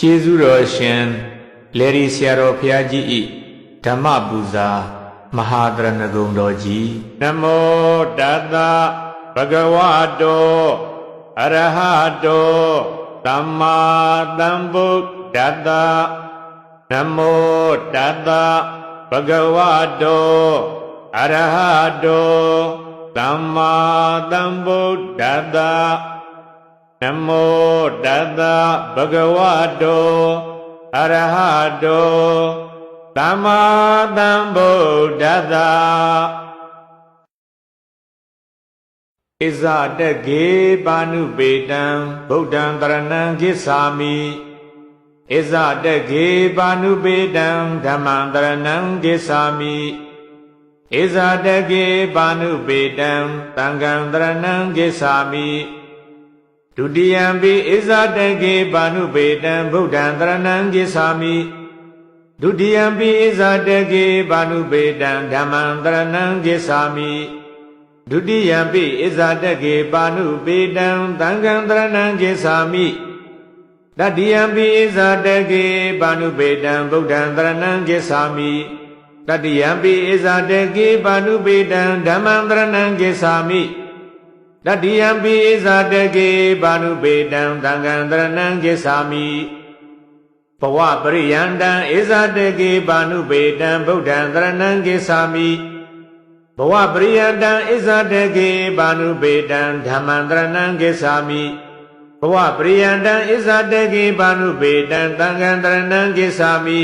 ကျေးဇူးတော်ရှင်လေရီဆရာတော်ဘုရားကြီးဤဓမ္မပူဇာမဟာတရဏဂုံတော်ကြီးနမောတတဗဂဝတောအရဟတောသမ္မာသမ္ဗုဒ္ဓတ္တနမောတတဗဂဝတောအရဟတောသမ္မာသမ္ဗုဒ္ဓတ္တနမောတတဗဂဝတောအရဟတောသမ္မာသမ္ဗုဒ္ဓတ္တဣဇတကေပါဏုပေတံဗုဒ္ဓံတရဏံဂစ္ဆာမိဣဇတကေပါဏုပေတံဓမ္မံတရဏံဂစ္ဆာမိဣဇတကေပါဏုပေတံသံဃံတရဏံဂစ္ဆာမိဒုတိယံပိဣဇတကေပါဏုပေတံဗုဒ္ဓံတရဏံဂစ္ဆာမိဒုတိယံပိဣဇတကေပါဏုပေတံဓမ္မံတရဏံဂစ္ဆာမိဒုတိယံပိဣဇတကေပါဏုပေတံသံဃံတရဏံဂစ္ဆာမိတတိယံပိဣဇတကေပါဏုပေတံဗုဒ္ဓံတရဏံဂစ္ဆာမိတတိယံပိဣဇတကေပါဏုပေတံဓမ္မံတရဏံဂစ္ဆာမိတတိယံပိဣဇတကေပါဏုပေတံသံဃံတရဏံဂစ္ဆာမိဘဝပရိယန္တံဣဇတကေပါဏုပေတံဗုဒ္ဓံတရဏံဂစ္ဆာမိဘဝပရိယန္တံဣဇတကေပါဏုပေတံဓမ္မံတရဏံဂစ္ဆာမိဘဝပရိယန္တံဣဇတကေပါဏုပေတံသံဃံတရဏံဂစ္ဆာမိ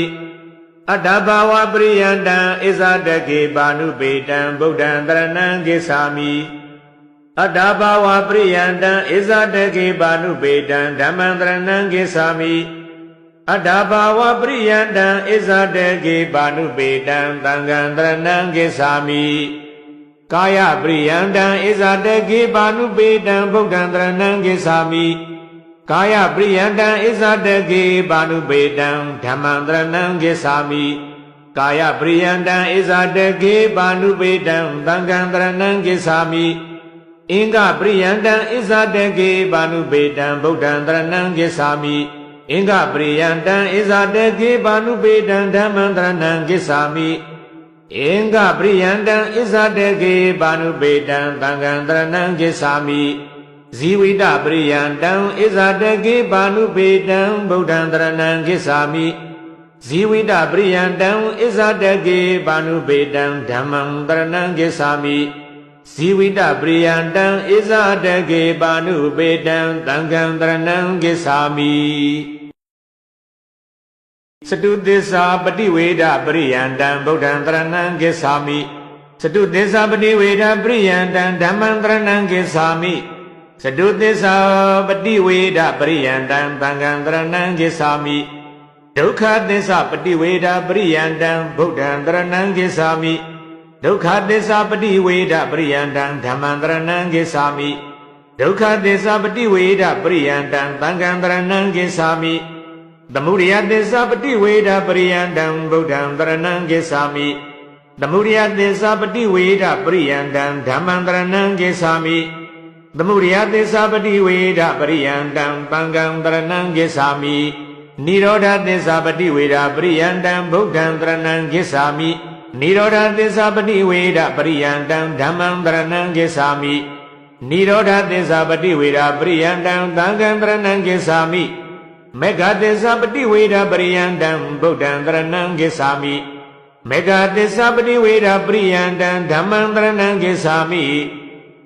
အတ္တဘာဝပရိယန္တံဣဇတကေပါဏုပေတံဗုဒ္ဓံတရဏံဂစ္ဆာမိအတ္တဘာဝပရိယန္တံဣဇတကေပါဏုပေတံဓမ္မံတရဏံဂစ္ဆာမိအတ္တဘာဝပရိယန္တံဣဇတကေပါဏုပေတံသံဃံတရဏံဂစ္ဆာမိကာယပရိယန္တံဣဇတကေပါဏုပေတံဗုဒ္ဓံတရဏံဂစ္ဆာမိကာယပရိယန္တံဣဇတကေပါဏုပေတံဓမ္မံတရဏံဂစ္ဆာမိကာယပရိယန္တံဣဇတကေပါဏုပေတံသံဃံတရဏံဂစ္ဆာမိအင်္ဂပရိယန္တံဣဇတကေပါဏုပေတံဗုဒ္ဓံတရဏံဂစ္ဆာမိအင်္ဂပရိယန္တံဣဇတကေပါဏုပေတံဓမ္မံတရဏံဂစ္ဆာမိအင်္ဂပရိယန္တံဣဇတကေပါဏုပေတံသံဃံတရဏံဂစ္ဆာမိဇီဝိတပရိယန္တံဣဇတကေပါဏုပေတံဗုဒ္ဓံတရဏံဂစ္ဆာမိဇီဝိတပရိယန္တံဣဇတကေပါဏုပေတံဓမ္မံတရဏံဂစ္ဆာမိဇီဝိတပရိယန္တံဣဇတကေပါဏုပေတံသံဃံတရဏံဂစ္ဆာမိစတုသစ္စာပฏิဝေဒပရိယန္တံဗုဒ္ဓံတရဏံဂစ္ဆာမိစတုသစ္စာပฏิဝေဒပရိယန္တံဓမ္မံတရဏံဂစ္ဆာမိစတုသစ္စာပฏิဝေဒပရိယန္တံသံဃံတရဏံဂစ္ဆာမိဒုက္ခသစ္စာပฏิဝေဒပရိယန္တံဗုဒ္ဓံတရဏံဂစ္ဆာမိဒုက္ခသစ္စာပฏิဝေဒပရိယန္တံဓမ္မံတရဏံဂစ္ဆာမိဒုက္ခသစ္စာပฏิဝေဒပရိယန္တံသံဃံတရဏံဂစ္ဆာမိသမုဒယသစ္စာပฏิဝေဒပရိယန္တံဗုဒ္ဓံတရဏံဂစ္ဆာမိသမုဒယသစ္စာပฏิဝေဒပရိယန္တံဓမ္မံတရဏံဂစ္ဆာမိသမုဒယသစ္စာပฏิဝေဒပရိယန္တံသံဃံတရဏံဂစ္ဆာမိနိရောဓသစ္စာပฏิဝေဒပရိယန္တံဗုဒ္ဓံတရဏံဂစ္ဆာမိနိရောဓသစ္စာပฏิဝေဒပရိယန္တံဓမ္မံတရဏံဂစ္ဆာမိနိရောဓသစ္စာပฏิဝေဒပရိယန္တံသံဃံတရဏံဂစ္ဆာမိမေဃသစ္စာပฏิဝေဒပရိယန္တံဗုဒ္ဓံတရဏံဂစ္ဆာမိမေဃသစ္စာပฏิဝေဒပရိယန္တံဓမ္မံတရဏံဂစ္ဆာမိ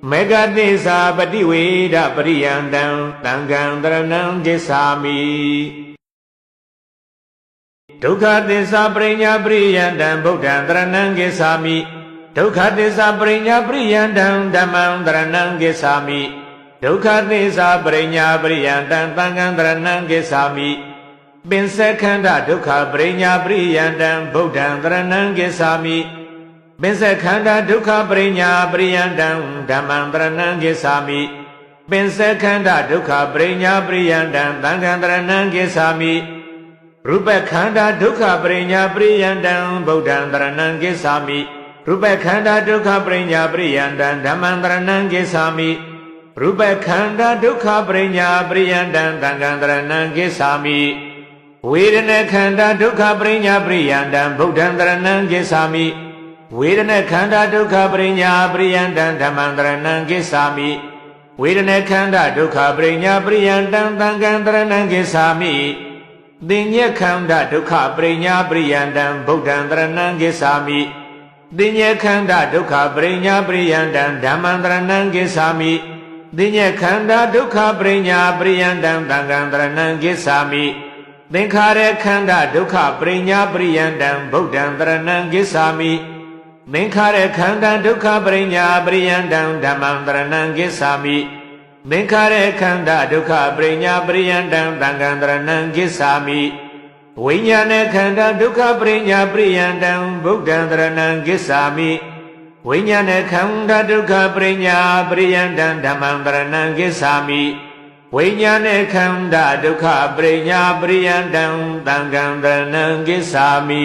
မေဃသစ္စာပฏิဝေဒပရိယန္တံသံဃံတရဏံဂစ္ဆာမိဒုက္ခသစ္စာပရိညာပရိယန္တံဗုဒ္ဓံတရဏံဂစ္ဆာမိဒုက္ခသစ္စာပရိညာပရိယန္တံဓမ္မံတရဏံဂစ္ဆာမိဒုက္ခသစ္စာပရိညာပရိယန္တံသံဃံတရဏံဂစ္ဆာမိပင်စခန္ဓဒုက္ခပရိညာပရိယန္တံဗုဒ္ဓံတရဏံဂစ္ဆာမိပင်စခန္ဓဒုက္ခပရိညာပရိယန္တံဓမ္မံတရဏံဂစ္ဆာမိပင်စခန္ဓဒုက္ခပရိညာပရိယန္တံသံဃံတရဏံဂစ္ဆာမိရူပခန္ဓဒုက္ခပရိညာပရိယန္တံဗုဒ္ဓံတရဏံဂစ္ဆာမိရူပခန္ဓဒုက္ခပရိညာပရိယန္တံဓမ္မံတရဏံဂစ္ဆာမိရူပခန္ဓဒုက္ခပရိညာပရိယန္တံသံဃံတရဏံဂစ္ဆာမိ ဝေဒနာခန္ဓာဒုက္ခပရိညာပရိယန္တံဗုဒ္ဓံတရဏံဂစ္ဆာမိဝေဒနာခန္ဓာဒုက္ခပရိညာပရိယန္တံဓမ္မံတရဏံဂစ္ဆာမိဝေဒနာခန္ဓာဒုက္ခပရိညာပရိယန္တံသံဃံတရဏံဂစ္ဆာမိသင်္ညေခန္ဓာဒုက္ခပရိညာပရိယန္တံဗုဒ္ဓံတရဏံဂစ္ဆာမိသင်္ညေခန္ဓာဒုက္ခပရိညာပရိယန္တံဓမ္မံတရဏံဂစ္ဆာမိသင်္ညေခန္ဓာဒုက္ခပရိညာပရိယန္တံသံဃံတရဏံဂစ္ဆာမိသင်္ခါရခန္ဓာဒုက္ခပရိညာပရိယန္တံဗုဒ္ဓံတရဏံဂစ္ဆာမိသင်္ခါရခန္ဓာဒုက္ခပရိညာပရိယန္တံဓမ္မံတရဏံဂစ္ဆာမိသင်္ခါရခန္ဓာဒုက္ခပရိညာပရိယန္တံသံဃံတရဏံဂစ္ဆာမိဝိညာဏခန္ဓာဒုက္ခပရိညာပရိယန္တံဗုဒ္ဓံတရဏံဂစ္ဆာမိဝိညာဏခန္ဓာဒုက္ခပရိညာပရိယန္တံဓမ္မံတရဏံဂစ္ဆာမိဝိညာဏခန္ဓာဒုက္ခပရိညာပရိယန္တံသံဃံတရဏံဂစ္ဆာမိ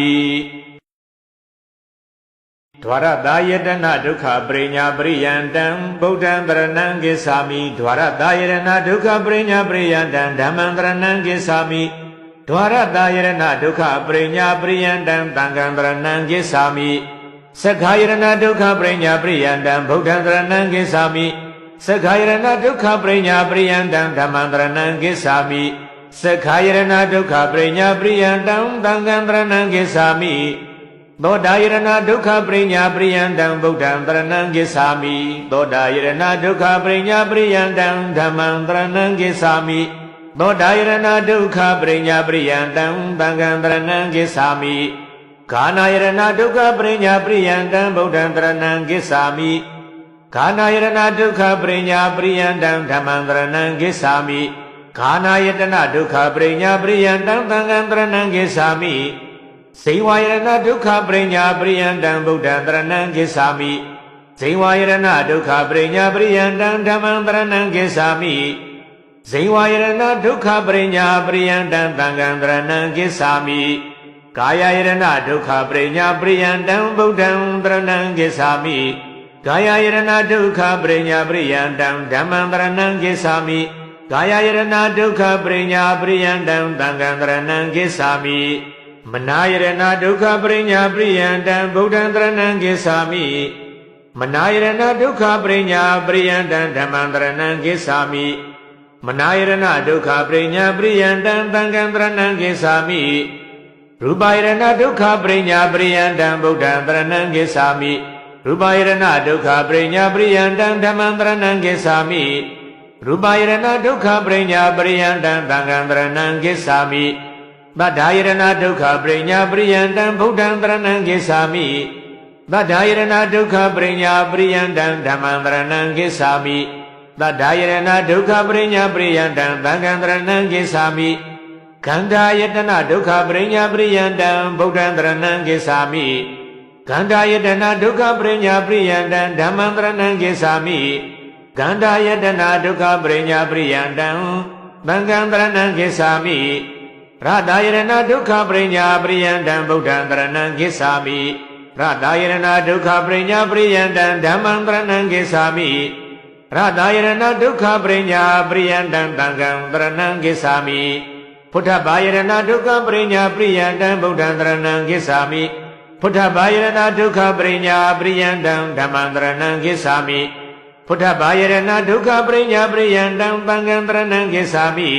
ဒွါရတာယတနာဒုက္ခပရိညာပရိယန္တံဗုဒ္ဓံတရဏံဂစ္ဆာမိဒွါရတာယတနာဒုက္ခပရိညာပရိယန္တံဓမ္မံတရဏံဂစ္ဆာမိဒွါရတာယတနာဒုက္ခပရိညာပရိယန္တံသံဃံတရဏံဂစ္ဆာမိသက္ခာယတနာဒုက္ခပရိညာပရိယန္တံဗုဒ္ဓံတရဏံဂစ္ဆာမိသက္ခာယတနာဒုက္ခပရိညာပရိယန္တံဓမ္မံတရဏံဂစ္ဆာမိသက္ခာယတနာဒုက္ခပရိညာပရိယန္တံသံဃံတရဏံဂစ္ဆာမိသောတာယတနာဒုက္ခပရိညာပရိယန္တံဗုဒ္ဓံတရဏံဂစ္ဆာမိသောတာယတနာဒုက္ခပရိညာပရိယန္တံဓမ္မံတရဏံဂစ္ဆာမိသောတာယတနာဒုက္ခပရိညာပရိယန္တံသံဃံတရဏံဂစ္ဆာမိခာနာယတနာဒုက္ခပရိညာပရိယန္တံဗုဒ္ဓံတရဏံဂစ္ဆာမိခာနာယတနာဒုက္ခပရိညာပရိယန္တံဓမ္မံတရဏံဂစ္ဆာမိခာနာယတနာဒုက္ခပရိညာပရိယန္တံသံဃံတရဏံဂစ္ဆာမိဇိဝါယတနာဒုက္ခပရိညာပရိယန္တံဗုဒ္ဓံတရဏံဂစ္ဆာမိဇိဝါယတနာဒုက္ခပရိညာပရိယန္တံဓမ္မံတရဏံဂစ္ဆာမိဇိဝါယတနာဒုက္ခပရိညာပရိယန္တံသံဃံတရဏံဂစ္ဆာမိကာယယတနာဒုက္ခပရိညာပရိယန္တံဗုဒ္ဓံတရဏံဂစ္ဆာမိကာယယတနာဒုက္ခပရိညာပရိယန္တံဓမ္မံတရဏံဂစ္ဆာမိကာယယတနာဒုက္ခပရိညာပရိယန္တံသံဃံတရဏံဂစ္ဆာမိမနာယတနာဒုက္ခပရိညာပရိယန္တံဗုဒ္ဓံတရဏံဂစ္ဆာမိမနာယတနာဒုက္ခပရိညာပရိယန္တံဓမ္မံတရဏံဂစ္ဆာမိမနာယတနာဒုက္ခပရိညာပရိယန္တံသံဃံတရဏံဂစ္ဆာမိရူပယတနာဒုက္ခပရိညာပရိယန္တံဗုဒ္ဓံတရဏံဂစ္ဆာမိရူပယတနာဒုက္ခပရိညာပရိယန္တံဓမ္မံတရဏံဂစ္ဆာမိရူပယတနာဒုက္ခပရိညာပရိယန္တံသံဃံတရဏံဂစ္ဆာမိသတ္ထာယတနာဒုက္ခပရိညာပရိယန္တံဗုဒ္ဓံတရဏံဂစ္ဆာမိသတ္ထာယတနာဒုက္ခပရိညာပရိယန္တံဓမ္မံတရဏံဂစ္ဆာမိသတ္ထာယတနာဒုက္ခပရိညာပရိယန္တံသံဃံတရဏံဂစ္ဆာမိခန္ဓာယတနာဒုက္ခပရိညာပရိယန္တံဗုဒ္ဓံတရဏံဂစ္ဆာမိခန္ဓာယတနာဒုက္ခပရိညာပရိယန္တံဓမ္မံတရဏံဂစ္ဆာမိခန္ဓာယတနာဒုက္ခပရိညာပရိယန္တံသံဃံတရဏံဂစ္ဆာမိရတယရဏဒုက္ခပရိညာပရိယန္တံဗုဒ္ဓံတရဏံဂစ္ဆာမိရတယရဏဒုက္ခပရိညာပရိယန္တံဓမ္မံတရဏံဂစ္ဆာမိရတယရဏဒုက္ခပရိညာပရိယန္တံသံဃံတရဏံဂစ္ဆာမိพุทธบายรณะทุกขปริญญาปริยันตังพุทธังตรณังกิสสามิพุทธบายรณะทุกขปริญญาปริยันตังธัมมังตรณังกิสสามิพุทธบายรณะทุกขปริญญาปริยันตังသံဃံตรณังกิสสามิ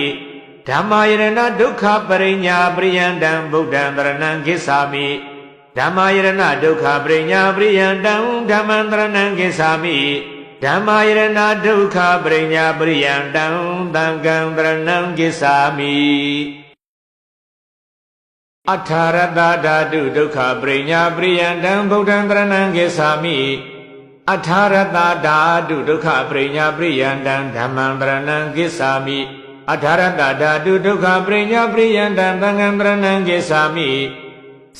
ဓမ္မာယရဏဒုက္ခပရိညာပရိယန္တံဗုဒ္ဓံတရဏံဂစ္ဆာမိဓမ္မာယရဏဒုက္ခပရိညာပရိယန္တံဓမ္မံတရဏံဂစ္ဆာမိဓမ္မာယရဏဒုက္ခပရိညာပရိယန္တံသံဃံတရဏံဂစ္ဆာမိအထာရတဓာတုဒုက္ခပရိညာပရိယန္တံဗုဒ္ဓံတရဏံဂစ္ဆာမိအထာရတဓာတုဒုက္ခပရိညာပရိယန္တံဓမ္မံတရဏံဂစ္ဆာမိအထာရတဓာတုဒုက္ခပရိညာပရိယန္တံသံဃံတရဏံဂစ္ဆာမိ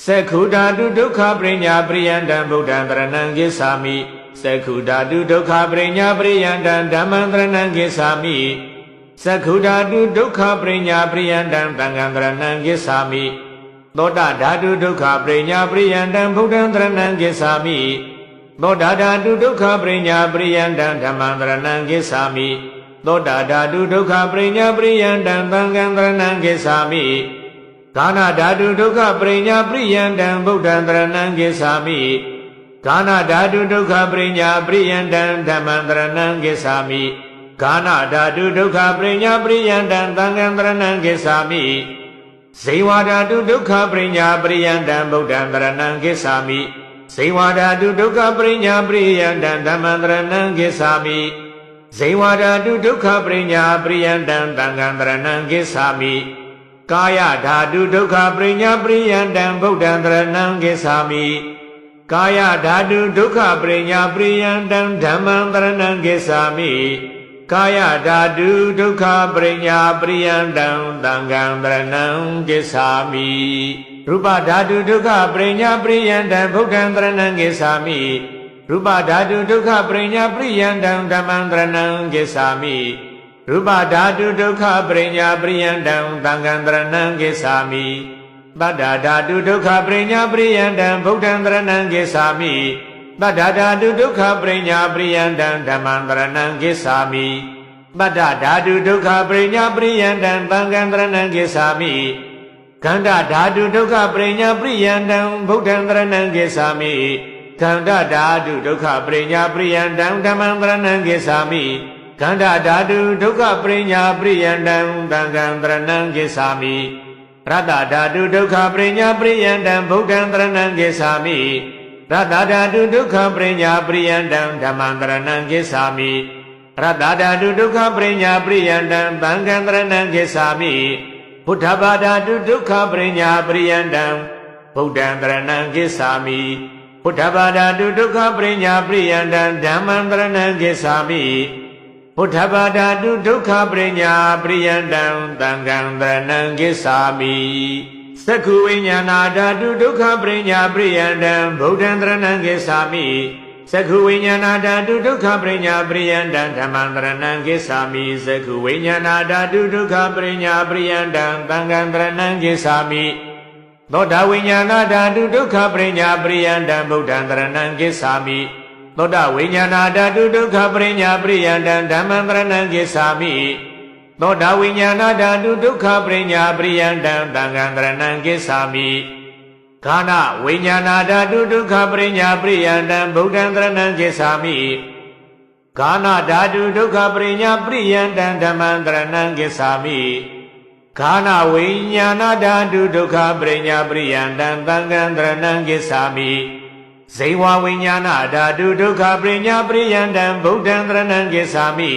သက္ခုဓာတုဒုက္ခပရိညာပရိယန္တံဗုဒ္ဓံတရဏံဂစ္ဆာမိသက္ခုဓာတုဒုက္ခပရိညာပရိယန္တံဓမ္မံတရဏံဂစ္ဆာမိသက္ခုဓာတုဒုက္ခပရိညာပရိယန္တံသံဃံတရဏံဂစ္ဆာမိသောတာဓာတုဒုက္ခပရိညာပရိယန္တံဗုဒ္ဓံတရဏံဂစ္ဆာမိသောတာဓာတုဒုက္ခပရိညာပရိယန္တံဓမ္မံတရဏံဂစ္ဆာမိသောတာဓာတုဒုက္ခပရိညာပရိယန္တံသံဃံတရဏံဂစ္ဆာမိ ကာဏဓာတုဒုက္ခပရိညာပရိယန္တံဗုဒ္ဓံတရဏံဂစ္ဆာမိကာဏဓာတုဒုက္ခပရိညာပရိယန္တံဓမ္မံတရဏံဂစ္ဆာမိကာဏဓာတုဒုက္ခပရိညာပရိယန္တံသံဃံတရဏံဂစ္ဆာမိဇေဝဓာတုဒုက္ခပရိညာပရိယန္တံဗုဒ္ဓံတရဏံဂစ္ဆာမိဇေဝဓာတုဒုက္ခပရိညာပရိယန္တံဓမ္မံတရဏံဂစ္ဆာမိဇေဝဓာတုဒုက္ခပရိညာပရိယန္တံသံဃံတရဏံဂစ္ဆာမိကာယဓာတုဒုက္ခပရိညာပရိယန္တံဗုဒ္ဓံတရဏံဂစ္ဆာမိကာယဓာတုဒုက္ခပရိညာပရိယန္တံဓမ္မံတရဏံဂစ္ဆာမိကာယဓာတုဒုက္ခပရိညာပရိယန္တံသံဃံတရဏံဂစ္ဆာမိရူပဓာတုဒုက္ခပရိညာပရိယန္တံဗုဒ္ဓံတရဏံဂစ္ဆာမိရူပဓာတုဒုက္ခပရိညာပရိယန္တံဓမ္မံတရဏံဂစ္ဆာမိရူပဓာတုဒုက္ခပရိညာပရိယန္တံသံဃံတရဏံဂစ္ဆာမိတတ္တဓာတုဒုက္ခပရိညာပရိယန္တံဗုဒ္ဓံတရဏံဂစ္ဆာမိတတ္တဓာတုဒုက္ခပရိညာပရိယန္တံဓမ္မံတရဏံဂစ္ဆာမိတတ္တဓာတုဒုက္ခပရိညာပရိယန္တံသံဃံတရဏံဂစ္ဆာမိခန္ဓာဓာတုဒုက္ခပရိညာပရိယန္တံဗုဒ္ဓံတရဏံဂစ္ဆာမိခန္ဓာဓာတုဒုက္ခပရိညာပရိယန္တံဓမ္မံတရဏံဂစ္ဆာမိခန္ဓာဓာတုဒုက္ခပရိညာပရိယန္တံသံဃံတရဏံဂစ္ဆာမိရတ္တဓာတုဒုက္ခပရိညာပရိယန္တံဗုဒ္ဓံတရဏံဂစ္ဆာမိရတ္တဓာတုဒုက္ခပရိညာပရိယန္တံဓမ္မံတရဏံဂစ္ဆာမိရတ္တဓာတုဒုက္ခပရိညာပရိယန္တံသံဃံတရဏံဂစ္ဆာမိဘုဒ္ဓဘာဓာတုဒုက္ခပရိညာပရိယန္တံဗုဒ္ဓံတရဏံဂစ္ဆာမိဘုဒ္ဓဘာဓာတုဒုက္ခပရိညာပရိယန္တံဓမ္မံတရဏံဂစ္ဆာမိဘုဒ္ဓဘာဓာတုဒုက္ခပရိညာပရိယန္တံသံဃံတရဏံဂစ္ဆာမိသက္ခုဝိညာဏဓာတုဒုက္ခပရိညာပရိယန္တံဗုဒ္ဓံတရဏံဂစ္ဆာမိသက္ခုဝိညာဏဓာတုဒုက္ခပရိညာပရိယန္တံဓမ္မံတရဏံဂစ္ဆာမိသက္ခုဝိညာဏဓာတုဒုက္ခပရိညာပရိယန္တံသံဃံတရဏံဂစ္ဆာမိသောတာဝိညာဏဓာတုဒုက္ခပရိညာပရိယန္တံဗုဒ္ဓံတရဏံဂစ္ဆာမိသောတာဝိညာဏဓာတုဒုက္ခပရိညာပရိယန္တံဓမ္မံတရဏံဂစ္ဆာမိသောတာဝိညာဏဓာတုဒုက္ခပရိညာပရိယန္တံသံဃံတရဏံဂစ္ဆာမိခန္ဓာဝိညာဏဓာတုဒုက္ခပရိညာပရိယန္တံဗုဒ္ဓံတရဏံဂစ္ဆာမိခန္ဓာဓာတုဒုက္ခပရိညာပရိယန္တံဓမ္မံတရဏံဂစ္ဆာမိခန္ဓာဝိညာဏဓာတုဒုက္ခပရိညာပရိယန္တံသံဃံတရဏံဂစ္ဆာမိဇေဝဝိညာဏဓာတုဒုက္ခပရိညာပရိယန္တံဗုဒ္ဓံတရဏံဂစ္ဆာမိ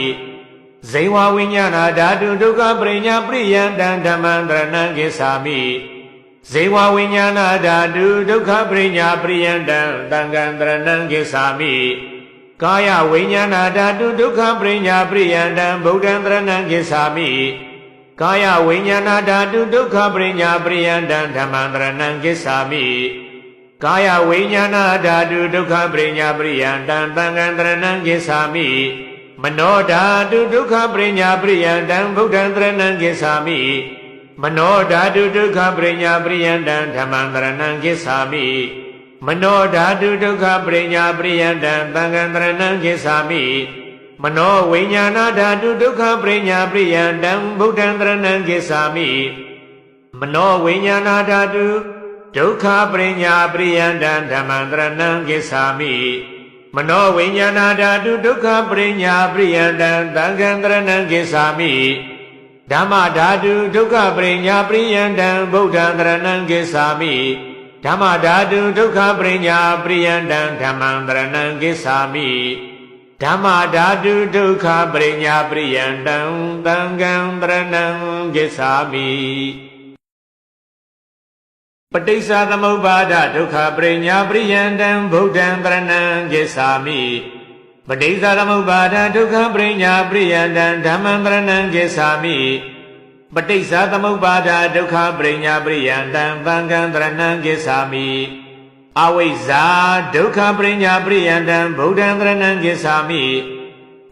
ဇေဝဝိညာဏဓာတုဒုက္ခပရိညာပရိယန္တံဓမ္မံတရဏံဂစ္ဆာမိဇေဝဝိညာဏဓာတုဒုက္ခပရိညာပရိယန္တံသံဃံတရဏံဂစ္ဆာမိကာယဝိညာဏဓာတုဒုက္ခပရိညာပရိယန္တံဗုဒ္ဓံတရဏံဂစ္ဆာမိကာယဝိညာဏဓာတုဒုက္ခပရိညာပရိယန္တံဓမ္မံတရဏံဂစ္ဆာမိကာယဝိညာဏဓာတုဒုက္ခပရိညာပရိယန္တံသံဃံတရဏံဂစ္ဆာမိမနောဓာတုဒုက္ခပရိညာပရိယန္တံဗုဒ္ဓံတရဏံဂစ္ဆာမိမနောဓာတုဒုက္ခပရိညာပရိယန္တံဓမ္မံတရဏံဂစ္ဆာမိမနောဓာတုဒုက္ခပရိညာပရိယန္တံသံဃံတရဏံဂစ္ဆာမိမနောဝိညာဏဓာတုဒုက္ခပရိညာပရိယန္တံဗုဒ္ဓံတရဏံဂစ္ဆာမိမနောဝိညာဏဓာတုဒုက္ခပရိညာပရိယန္တံဓမ္မံတရဏံဂစ္ဆာမိမနောဝိညာဏဓာတုဒုက္ခပရိညာပရိယန္တံသံဃံတရဏံဂစ္ဆာမိဓမ္မဓာတုဒုက္ခပရိညာပရိယန္တံဗုဒ္ဓံတရဏံဂစ္ဆာမိဓမ္မဓာတုဒုက္ခပရိညာပရိယန္တံဓမ္မံတရဏံဂစ္ဆာမိဓမ္မဓာတုဒုက္ခပရိညာပရိယန္တံသံဃံတရဏံဂစ္ဆာမိပဋိစ္စသမုပ္ပါဒဒုက္ခပရိညာပရိယန္တံဗုဒ္ဓံတရဏံဂစ္ဆာမိပဋိစ္စသမုပ္ပါဒဒုက္ခပရိညာပရိယန္တံဓမ္မံတရဏံဂစ္ဆာမိပဋိစ္စသမုပ္ပါဒဒုက္ခပရိညာပရိယန္တံသံဃံတရဏံဂစ္ဆာမိအဝိဇ္ဇာဒုက္ခပရိညာပရိယန္တံဗုဒ္ဓံတရဏံဂစ္ဆာမိ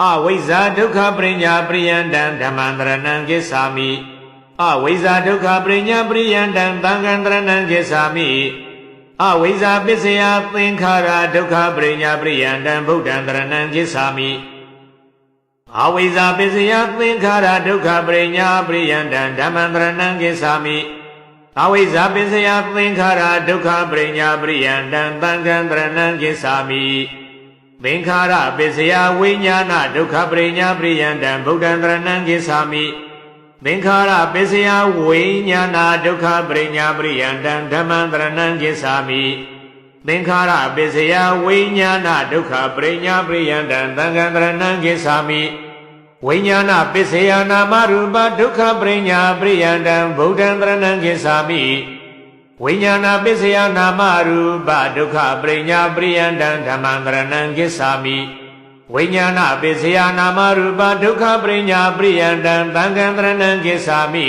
အဝိဇ္ဇာဒုက္ခပရိညာပရိယန္တံဓမ္မံတရဏံဂစ္ဆာမိအဝိဇ္ဇာဒုက္ခပရိညာပရိယန္တံသံဃံတရဏံဂစ္ဆာမိအဝိဇ္ဇာပစ္စယသင်္ခါရဒုက္ခပရိညာပရိယန္တံဗုဒ္ဓံတရဏံဂစ္ဆာမိအဝိဇ္ဇာပစ္စယသင်္ခါရဒုက္ခပရိညာပရိယန္တံဓမ္မံတရဏံဂစ္ဆာမိ အဝိဇ္ဇာပစ္စယသင်္ခါရဒုက္ခပရိညာပရိယန္တံသံဃံတရဏံဂစ္ဆာမိသင်္ခါရပစ္စယဝိညာဏဒုက္ခပရိညာပရိယန္တံဗုဒ္ဓံတရဏံဂစ္ဆာမိသင်္ခါရပစ္စယဝိညာဏဒုက္ခပရိညာပရိယန္တံဓမ္မံတရဏံဂစ္ဆာမိသင်္ခါရပစ္စယဝိညာဏဒုက္ခပရိညာပရိယန္တံသံဃံတရဏံဂစ္ဆာမိဝိညာဏပစ္စယနာမရူပဒုက္ခပရိညာပရိယန္တံဗုဒ္ဓံတရဏံဂစ္ဆာမိဝိညာဏပစ္စယနာမရူပဒုက္ခပရိညာပရိယန္တံဓမ္မံတရဏံဂစ္ဆာမိဝိညာဏပစ္စယနာမရူပဒုက္ခပရိညာပရိယန္တံသံဃံတရဏံဂစ္ဆာမိ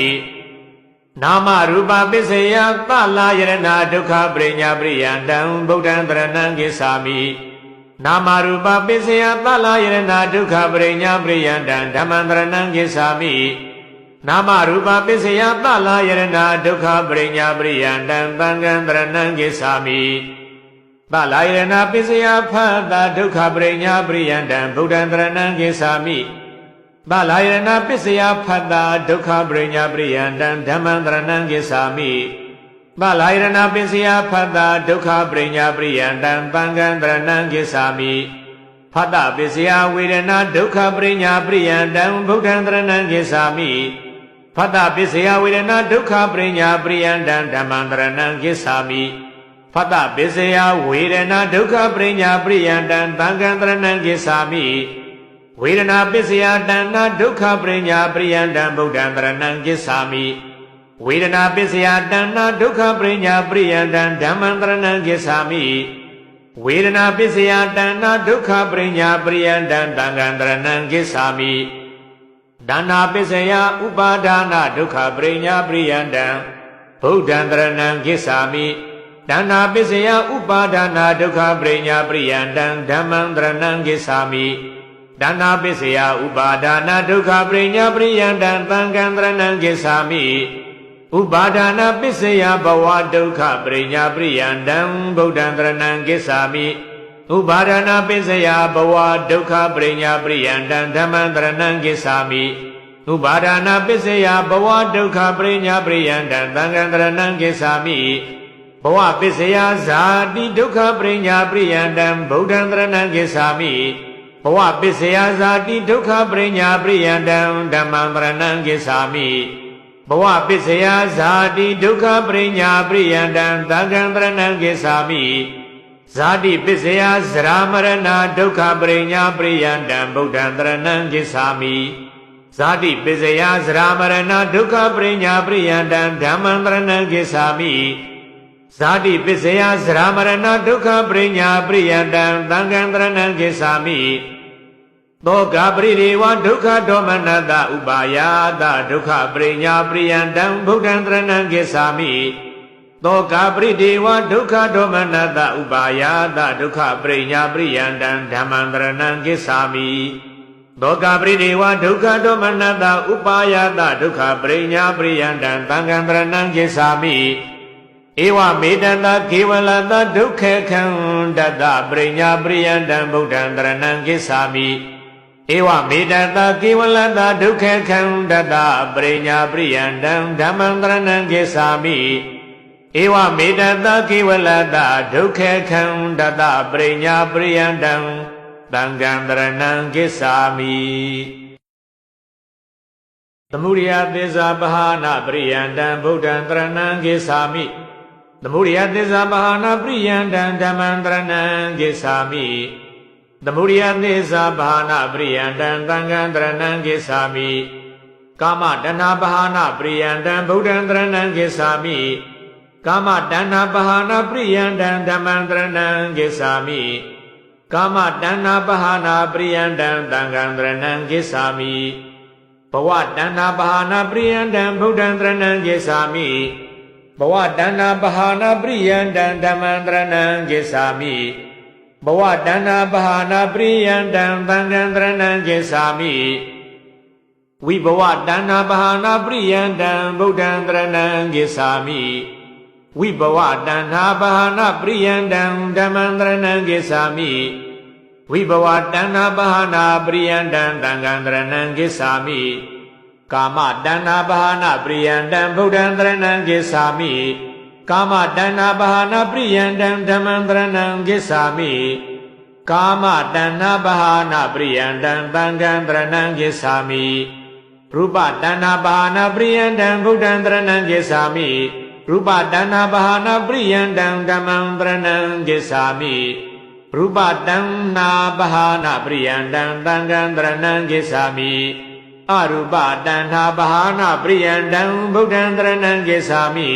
နာမရူပပစ္စယသလာယရဏဒုက္ခပရိညာပရိယန္တံဗုဒ္ဓံတရဏံဂစ္ဆာမိနာမရူပပစ္စယသလာယရဏဒုက္ခပရိညာပရိယန္တံဓမ္မံတရဏံဂစ္ဆာမိနာမရူပပစ္စယသလာယရဏဒုက္ခပရိညာပရိယန္တံသံဃံတရဏံဂစ္ဆာမိသလာယရဏပစ္စယဖတ်တာဒုက္ခပရိညာပရိယန္တံဗုဒ္ဓံတရဏံဂစ္ဆာမိသလာယရဏပစ္စယဖတ်တာဒုက္ခပရိညာပရိယန္တံဓမ္မံတရဏံဂစ္ဆာမိသလာယရဏပစ္စယဖတ်တာဒုက္ခပရိညာပရိယန္တံသံဃံတရဏံဂစ္ဆာမိဖတ်တာပစ္စယဝေဒနာဒုက္ခပရိညာပရိယန္တံဗုဒ္ဓံတရဏံဂစ္ဆာမိဖတ်တာပစ္စယဝေဒနာဒုက္ခပရိညာပရိယန္တံဓမ္မံတရဏံဂစ္ဆာမိဖတ်တာပစ္စယဝေဒနာဒုက္ခပရိညာပရိယန္တံသံဃံတရဏံဂစ္ဆာမိဝေဒနာပစ္စယတဏ္ဏဒုက္ခပရိညာပရိယန္တံဗုဒ္ဓံတရဏံဂစ္ဆာမိဝေဒနာပစ္စယတဏ္ဏဒုက္ခပရိညာပရိယန္တံဓမ္မံတရဏံဂစ္ဆာမိဝေဒနာပစ္စယတဏ္ဏဒုက္ခပရိညာပရိယန္တံသံဃံတရဏံဂစ္ဆာမိဒါနာပစ္စယဥပါဒါနဒုက္ခပရိညာပရိယန္တံဗုဒ္ဓံတရဏံဂစ္ဆာမိဒါနာပစ္စယဥပါဒါနဒုက္ခပရိညာပရိယန္တံဓမ္မံတရဏံဂစ္ဆာမိဒါနာပစ္စယဥပါဒါနဒုက္ခပရိညာပရိယန္တံသံဃံတရဏံဂစ္ဆာမိဥပါဒါနပစ္စယဘဝဒုက္ခပရိညာပရိယန္တံဗုဒ္ဓံတရဏံဂစ္ဆာမိဥပါဒါနပစ္စယဘဝဒုက္ခပရိညာပရိယန္တံဓမ္မံတရဏံဂစ္ဆာမိဥပါဒါနပစ္စယဘဝဒုက္ခပရိညာပရိယန္တံသံဃံတရဏံဂစ္ဆာမိဘဝပစ္စယဇာတိဒုက္ခပရိညာပရိယန္တံဗုဒ္ဓံတရဏံဂစ္ဆာမိဘဝပစ္စယဇာတိဒုက္ခပရိညာပရိယန္တံဓမ္မံတရဏံဂစ္ဆာမိဘဝပစ္စယဇာတိဒုက္ခပရိညာပရိယန္တံသံဃံတရဏံဂစ္ဆာမိဇာတိပစ္စယဇရာမရဏဒုက္ခပရိညာပရိယန္တံဗုဒ္ဓံတရဏံဂစ္ဆာမိဇာတိပစ္စယဇရာမရဏဒုက္ခပရိညာပရိယန္တံဓမ္မံတရဏံဂစ္ဆာမိဇာတိပစ္စယဇရာမရဏဒုက္ခပရိညာပရိယန္တံသံဃံတရဏံဂစ္ဆာမိသောကပရိဒေဝဒုက္ခဒေါမနတဥပါယတဒုက္ခပရိညာပရိယန္တံဗုဒ္ဓံတရဏံဂစ္ဆာမိသောကပရိဒေဝဒုက္ခဒေါမနတဥပါယတဒုက္ခပရိညာပရိယန္တံဓမ္မံတရဏံဂစ္ဆာမိသောကပရိဒေဝဒုက္ခဒေါမနတဥပါယတဒုက္ခပရိညာပရိယန္တံသံဃံတရဏံဂစ္ဆာမိဧဝမေတ္တကေဝလတဒုက္ခခန္တတပရိညာပရိယန္တံဗုဒ္ဓံတရဏံဂစ္ဆာမိဧဝမေတ္တကေဝလတဒုက္ခခန္တတပရိညာပရိယန္တံဓမ္မံတရဏံဂစ္ဆာမိဧဝမေတ္တကေဝလတဒုက္ခခန္တတပရိညာပရိယန္တံသံဃံတရဏံဂစ္ဆာမိသမုဒယသစ္စာပဟာနာပရိယန္တံဗုဒ္ဓံတရဏံဂစ္ဆာမိသမုဒယသစ္စာပဟာနာပရိယန္တံဓမ္မံတရဏံဂစ္ဆာမိသမုဒယသစ္စာပဟာနာပရိယန္တံသံဃံတရဏံဂစ္ဆာမိကာမတဏှာပဟာနာပရိယန္တံဗုဒ္ဓံတရဏံဂစ္ဆာမိကာမတဏှာပဟာနာပရိယန္တံဓမ္မံတရဏံဂစ္ဆာမိကာမတဏှာပဟာနာပရိယန္တံသံဃံတရဏံဂစ္ဆာမိဘဝတဏှာပဟာနာပရိယန္တံဗုဒ္ဓံတရဏံဂစ္ဆာမိဘဝတဏှာပဟာနာပရိယန္တံဓမ္မံတရဏံဂစ္ဆာမိဘဝတဏှာပဟာနာပရိယန္တံသံဃံတရဏံဂစ္ဆာမိဝိဘဝတဏှာပဟာနာပရိယန္တံဗုဒ္ဓံတရဏံဂစ္ဆာမိဝိဘဝတဏှာပဟာနာပရိယန္တံဓမ္မံတရဏံဂစ္ဆာမိဝိဘဝတဏှာပဟာနာပရိယန္တံသံဃံတရဏံဂစ္ဆာမိ ကာမတဏ္ဍာဘာနာပရိယံတံဗုဒ္ဓံတရဏံကိစ္ဆာမိကာမတဏ္ဍာဘာနာပရိယံတံဓမ္မံတရဏံကိစ္ဆာမိကာမတဏ္ဍာဘာနာပရိယံတံသံဃံတရဏံကိစ္ဆာမိရူပတဏ္ဍာဘာနာပရိယံတံဗုဒ္ဓံတရဏံကိစ္ဆာမိရူပတဏ္ဍာဘာနာပရိယံတံဓမ္မံတရဏံကိစ္ဆာမိရူပတဏ္ဏဘာနာပရိယံတံသံဃံတရဏံကိစ္ဆာမိအရူပတဏ္ဍဘာနာပရိယံတံဗုဒ္ဓံတရဏံကိစ္ဆာမိ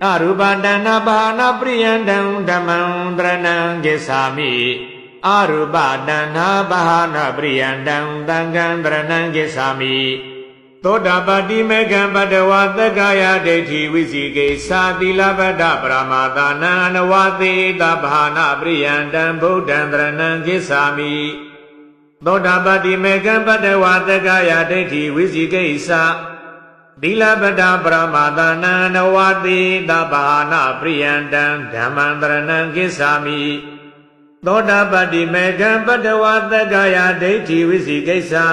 အရူပတဏ္ဏဘာနာပရိယံတံဓမ္မံတရဏံကိစ္ဆာမိအရူပတဏ္ဏဘာနာပရိယံတံသံဃံတရဏံကိစ္ဆာမိသောတာပတိမေကံပတဝသက္ကာယဒိဋ္ဌိဝိဇိကိသာသီလဗဒပရမသာနံအနဝသေတဘာနာပရိယံတံဗုဒ္ဓံတရဏံကိစ္ဆာမိသောတာပတိမေကံပတဝသက္ကာယဒိဋ္ဌိဝိဇိကိသာသီလဗဒပရမသာနံအနဝသေတဘာနာပရိယံတံဓမ္မံတရဏံကိစ္ဆာမိသောတာပတိမေကံပတဝသက္ကာယဒိဋ္ဌိဝိဇိကိသာ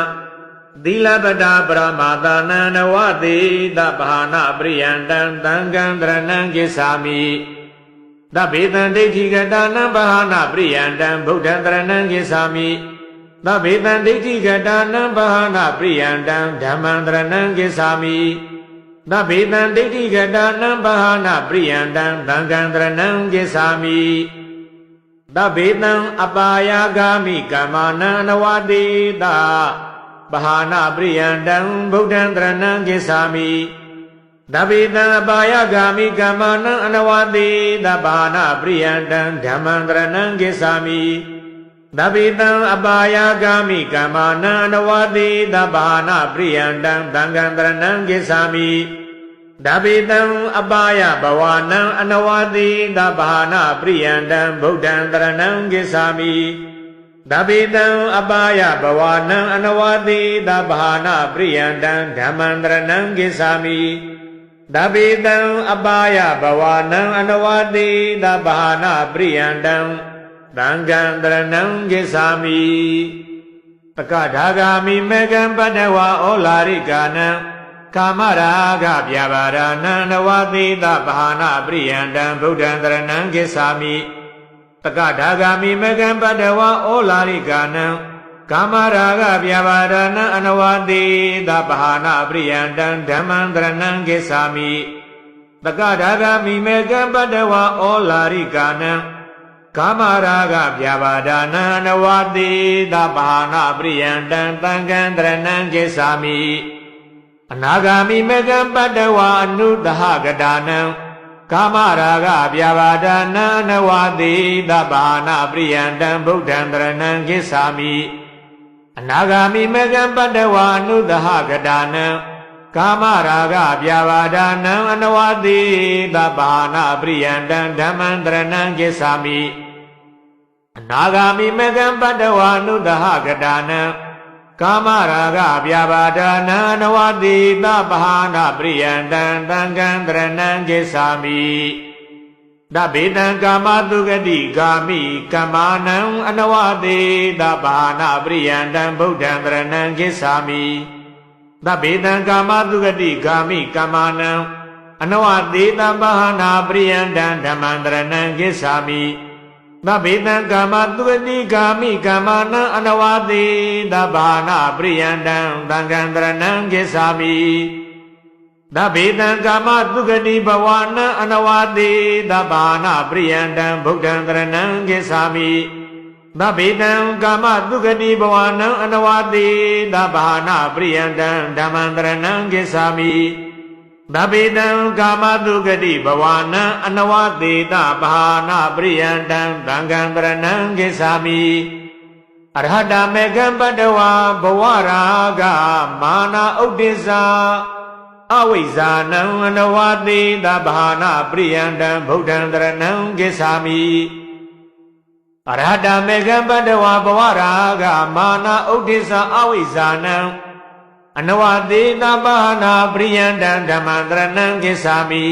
သီလပဒပရမသာနံနဝတိတဘာနာပရိယံတံသံဃံတရဏံကိစ္ဆာမိသဗ္ဗေတံဒိဋ္ဌိကတာနံဘာနာပရိယံတံဗုဒ္ဓံတရဏံကိစ္ဆာမိသဗ္ဗေတံဒိဋ္ဌိကတာနံဘာနာပရိယံတံဓမ္မံတရဏံကိစ္ဆာမိသဗ္ဗေတံဒိဋ္ဌိကတာနံဘာနာပရိယံတံသံဃံတရဏံကိစ္ဆာမိသဗ္ဗေတံအပါယဂာမိကမ္မာနံနဝတိတဘာနာပရိယံတံဗုဒ္ဓံတရဏံကိစ္ဆာမိသဗ္ဗေတံအပါယဂာမိကမ္မာနံအနဝတိတဘာနာပရိယံတံဓမ္မံတရဏံကိစ္ဆာမိသဗ္ဗေတံအပါယဂာမိကမ္မာနံအနဝတိတဘာနာပရိယံတံသံဃံတရဏံကိစ္ဆာမိသဗ္ဗေတံအပါယဘဝနံအနဝတိတဘာနာပရိယံတံဗုဒ္ဓံတရဏံကိစ္ဆာမိသဗ္ဗေတံအပါယဘဝနံအနဝတိတဘာနာပရိယံတံဓမ္မံတရဏံကိစ္ဆာမိသဗ္ဗေတံအပါယဘဝနံအနဝတိတဘာနာပရိယံတံသံဃံတရဏံကိစ္ဆာမိတက္ကဒါဂာမိမေကံပတ္တဝါဩလာရိကာနံကာမရာဂဗျာပါဒနံနဝတိတဘာနာပရိယံတံဗုဒ္ဓံတရဏံကိစ္ဆာမိတက္ကဒါဂာမိမေကံပတ္တဝါဩလာရိကာနံကာမရာဂဗျာပါဒနံအနဝတိတဘာနာပရိယံတံဓမ္မံတရဏံကိစ္ဆာမိတက္ကဒါဂာမိမေကံပတ္တဝါဩလာရိကာနံကာမရာဂဗျာပါဒနံအနဝတိတဘာနာပရိယံတံသံဃံတရဏံကိစ္ဆာမိအနာဂာမိမေကံပတ္တဝါအနုတဟကတာနံကာမရာဂဗျာပါဒနံနဝတိတဘာနာပရိယံတံဗုဒ္ဓံတရဏံကိစ္ဆာမိအနာဂာမိမေကံပတ္တဝါအနုတဟကတာနံကာမရာဂဗျာပါဒနံအနဝတိတဘာနာပရိယံတံဓမ္မံတရဏံကိစ္ဆာမိအနာဂာမိမေကံပတ္တဝါအနုတဟကတာနံကာမရာဂဗျာပါဒနာနဝတိတဘာနာပရိယံတံသံဃံတရဏံကိစ္ဆာမိသဗ္ဗေတံကာမတုဂတိဂာမိကမ္မာနံအနဝတိတဘာနာပရိယံတံဗုဒ္ဓံတရဏံကိစ္ဆာမိသဗ္ဗေတံကာမတုဂတိဂာမိကမ္မာနံအနဝတိတဘာနာပရိယံတံဓမ္မံတရဏံကိစ္ဆာမိသဗ္ဗေတံကာမတုဂတိဂာမိကမ္မာနံအနဝတိတဘာနာပရိယံတံသံဃံတရဏံကိစ္ဆာမိသဗ္ဗေတံကာမတုဂတိဘဝနံအနဝတိတဘာနာပရိယံတံဗုဒ္ဓံတရဏံကိစ္ဆာမိသဗ္ဗေတံကာမတုဂတိဘဝနံအနဝတိတဘာနာပရိယံတံဓမ္မံတရဏံကိစ္ဆာမိသဗ္ဗေတံကာမတုဂတိဘဝနံအနဝတိတဘာနာပရိယံတံသံဃံတရဏံကိစ္ဆာမိအရဟတမေကံပတ္တဝါဘဝရာဂမာနာဥဒ္ဒေဇာအဝိဇ္ဇာနံအနဝတိတဘာနာပရိယံတံဗုဒ္ဓံတရဏံကိစ္ဆာမိအရဟတမေကံပတ္တဝါဘဝရာဂမာနာဥဒ္ဒေဇာအဝိဇ္ဇာနံအနဝတိတဘာနာပရိယံတံဓမ္မံတရဏံကိစ္ဆာမိ